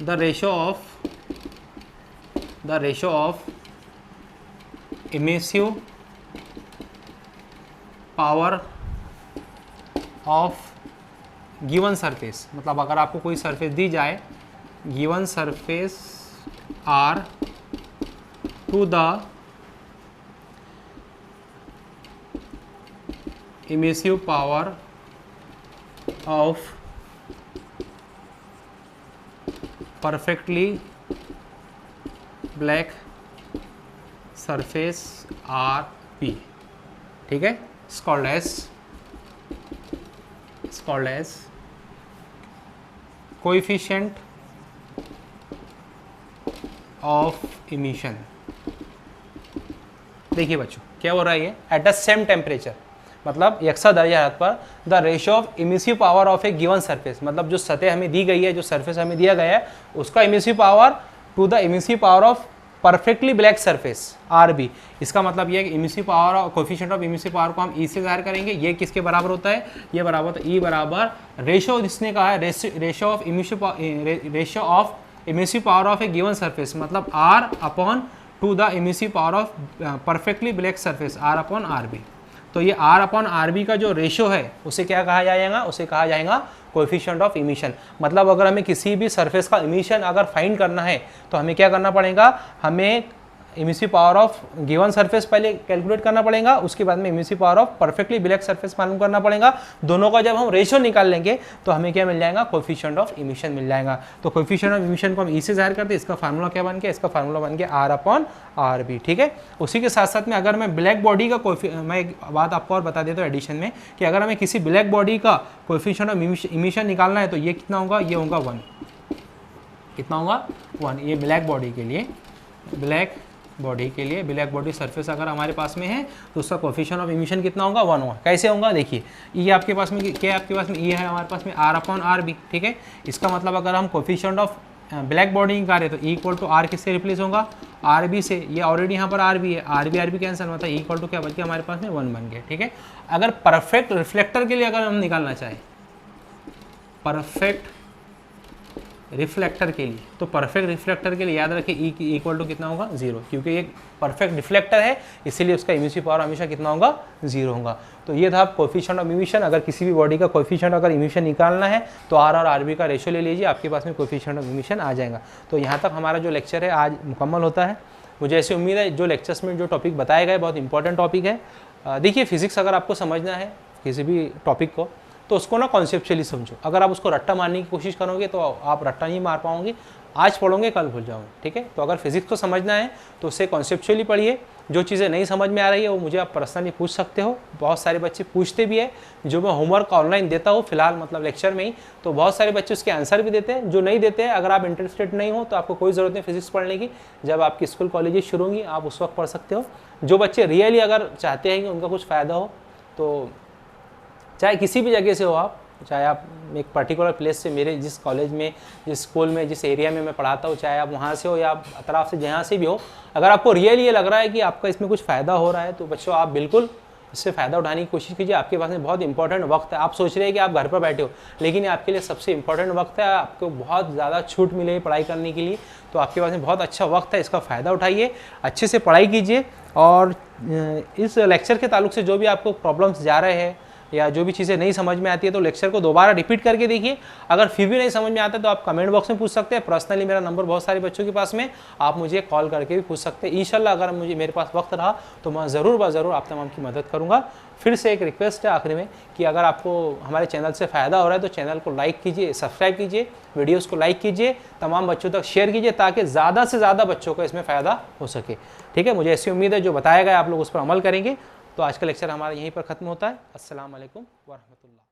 the ratio of emissive power of given surface, मतलब अगर आपको कोई सरफेस दी जाए, given surface R to the emissive power of perfectly black surface R P, ठीक है, it's called as coefficient of emission. देखिए बच्चों क्या हो रहा है, ये एट द सेम टेम्परेचर, मतलब यकसा दर्जा हरारत पर the ratio of emissive power of A given surface, मतलब जो सतह हमें दी गई है, जो सरफेस हमें दिया गया है, उसका emissive power to the emissive power of perfectly black surface RB। इसका मतलब ये है कि emissive power, coefficient of emissive power को हम E से ज़ाहिर करेंगे। ये किसके बराबर होता है, ये बराबर होता है E बराबर रेशियो, जिसने कहा है ratio of emissive power of A given surface, मतलब R upon two the emissive power of perfectly black surface R upon RB। तो ये R अपॉन RB का जो रेशियो है उसे क्या कहा जाएगा, उसे कहा जाएगा कोएफिशिएंट ऑफ इमिशन। मतलब अगर हमें किसी भी सरफेस का इमिशन अगर फाइंड करना है तो हमें क्या करना पड़ेगा, हमें emissive power of given surface पहले कैलकुलेट करना पड़ेगा, उसके बाद में emissive power of perfectly black surface मालूम करना पड़ेगा। दोनों का जब हम रेशियो निकाल लेंगे तो हमें क्या मिल जाएगा, कोएफिशिएंट ऑफ इमिशन मिल जाएगा। तो कोएफिशिएंट ऑफ इमिशन को हम E से ज़ाहिर करते हैं, इसका फार्मूला क्या बन गया, इसका फार्मूला बन गया R अपॉन RB। ठीक है, उसी के साथ साथ में अगर मैं ब्लैक बॉडी का मैं एक बात आपको और बता देता हूँ एडिशन में, कि अगर हमें किसी ब्लैक बॉडी का कोएफिशिएंट ऑफ इमिशन निकालना है तो ये कितना होगा, ये होगा 1। कितना होगा 1। ये ब्लैक बॉडी के लिए, ब्लैक बॉडी सरफेस अगर हमारे पास में है तो उसका कोएफिशिएंट ऑफ इमिशन कितना होगा, 1 होगा। कैसे होगा, देखिए ये आपके पास में क्या है, आपके पास में ये है, हमारे पास में R अपॉन RB। ठीक है, इसका मतलब अगर हम कोएफिशिएंट ऑफ ब्लैक बॉडी निकाल रहे तो इक्वल टू R किससे रिप्लेस होगा, RB से। ये ऑलरेडी यहाँ पर RB है, RB कैंसिल, मतलब इक्वल टू क्या बच गया हमारे पास में 1 बन गया। ठीक है, अगर परफेक्ट रिफ्लेक्टर के लिए अगर हम निकालना चाहें, परफेक्ट रिफ्लेक्टर के लिए, तो परफेक्ट रिफ्लेक्टर के लिए याद रखिए E इक्वल टू कितना होगा, 0, क्योंकि ये परफेक्ट रिफ्लेक्टर है इसीलिए उसका इमिसिव पावर हमेशा कितना होगा, 0 होगा। तो ये था कोएफिशिएंट ऑफ इमिशन। अगर किसी भी बॉडी का कोएफिशिएंट अगर इमिशन निकालना है तो R और RB का रेशियो ले लीजिए, आपके पास में कोएफिशिएंट ऑफ इमिशन आ जाएगा। तो यहाँ तक हमारा जो लेक्चर है आज मुकम्मल होता है। मुझे ऐसी उम्मीद है जो लेक्चर्स में जो टॉपिक बताए गए बहुत इंपॉर्टेंट टॉपिक है। देखिए फिजिक्स अगर आपको समझना है किसी भी टॉपिक को तो उसको ना कॉन्सेप्चुअली समझो। अगर आप उसको रट्टा मारने की कोशिश करोगे तो आप रट्टा नहीं मार पाओगे, आज पढ़ोगे कल भूल जाओगे। ठीक है, तो अगर फिजिक्स को समझना है तो उससे कॉन्सेप्चुअली पढ़िए। जो चीज़ें नहीं समझ में आ रही है वो मुझे आप पर्सनली पूछ सकते हो, बहुत सारे बच्चे पूछते भी है। जो मैं होमवर्क ऑनलाइन देता हूँ फिलहाल मतलब लेक्चर में ही, तो बहुत सारे बच्चे उसके आंसर भी देते हैं। जो नहीं देते हैं, अगर आप इंटरेस्टेड नहीं हो तो आपको कोई ज़रूरत नहीं फिजिक्स पढ़ने की। जब आपकी स्कूल कॉलेजेस शुरू होंगी आप उस वक्त पढ़ सकते हो। जो बच्चे रियली अगर चाहते हैं कि उनका कुछ फ़ायदा हो, तो चाहे किसी भी जगह से हो आप, चाहे आप एक पर्टिकुलर प्लेस से, मेरे जिस कॉलेज में, जिस स्कूल में, जिस एरिया में मैं पढ़ाता हूँ, चाहे आप वहाँ से हो या आप अतराफ से जहाँ से भी हो, अगर आपको रियली ये लग रहा है कि आपका इसमें कुछ फ़ायदा हो रहा है तो बच्चों आप बिल्कुल इससे फ़ायदा उठाने की कोशिश कीजिए। आपके पास में बहुत इंपॉर्टेंट वक्त है। आप सोच रहे हैं कि आप घर पर बैठे हो, लेकिन ये आपके लिए सबसे इंपॉर्टेंट वक्त है। आपको बहुत ज़्यादा छूट मिलेगी पढ़ाई करने के लिए, तो आपके पास में बहुत अच्छा वक्त है, इसका फ़ायदा उठाइए, अच्छे से पढ़ाई कीजिए। और इस लेक्चर के ताल्लुक से जो भी आपको प्रॉब्लम्स जा रहे हैं या जो भी चीज़ें नहीं समझ में आती है तो लेक्चर को दोबारा रिपीट करके देखिए। अगर फिर भी नहीं समझ में आता तो आप कमेंट बॉक्स में पूछ सकते हैं। पर्सनली मेरा नंबर बहुत सारे बच्चों के पास में, आप मुझे कॉल करके भी पूछ सकते हैं। इंशाल्लाह अगर मेरे पास वक्त रहा तो मैं ज़रूर आप तमाम की मदद करूँगा। फिर से एक रिक्वेस्ट है आखिरी में कि अगर आपको हमारे चैनल से फ़ायदा हो रहा है तो चैनल को लाइक कीजिए, सब्सक्राइब कीजिए, वीडियोज़ को लाइक कीजिए, तमाम बच्चों तक शेयर कीजिए ताकि ज़्यादा से ज़्यादा बच्चों को इसमें फ़ायदा हो सके। ठीक है, मुझे ऐसी उम्मीद है जो बताया गया आप लोग उस पर अमल करेंगे। तो आज का लेक्चर हमारा यहीं पर ख़त्म होता है। अस्सलाम वालेकुम व रहमतुल्लाह।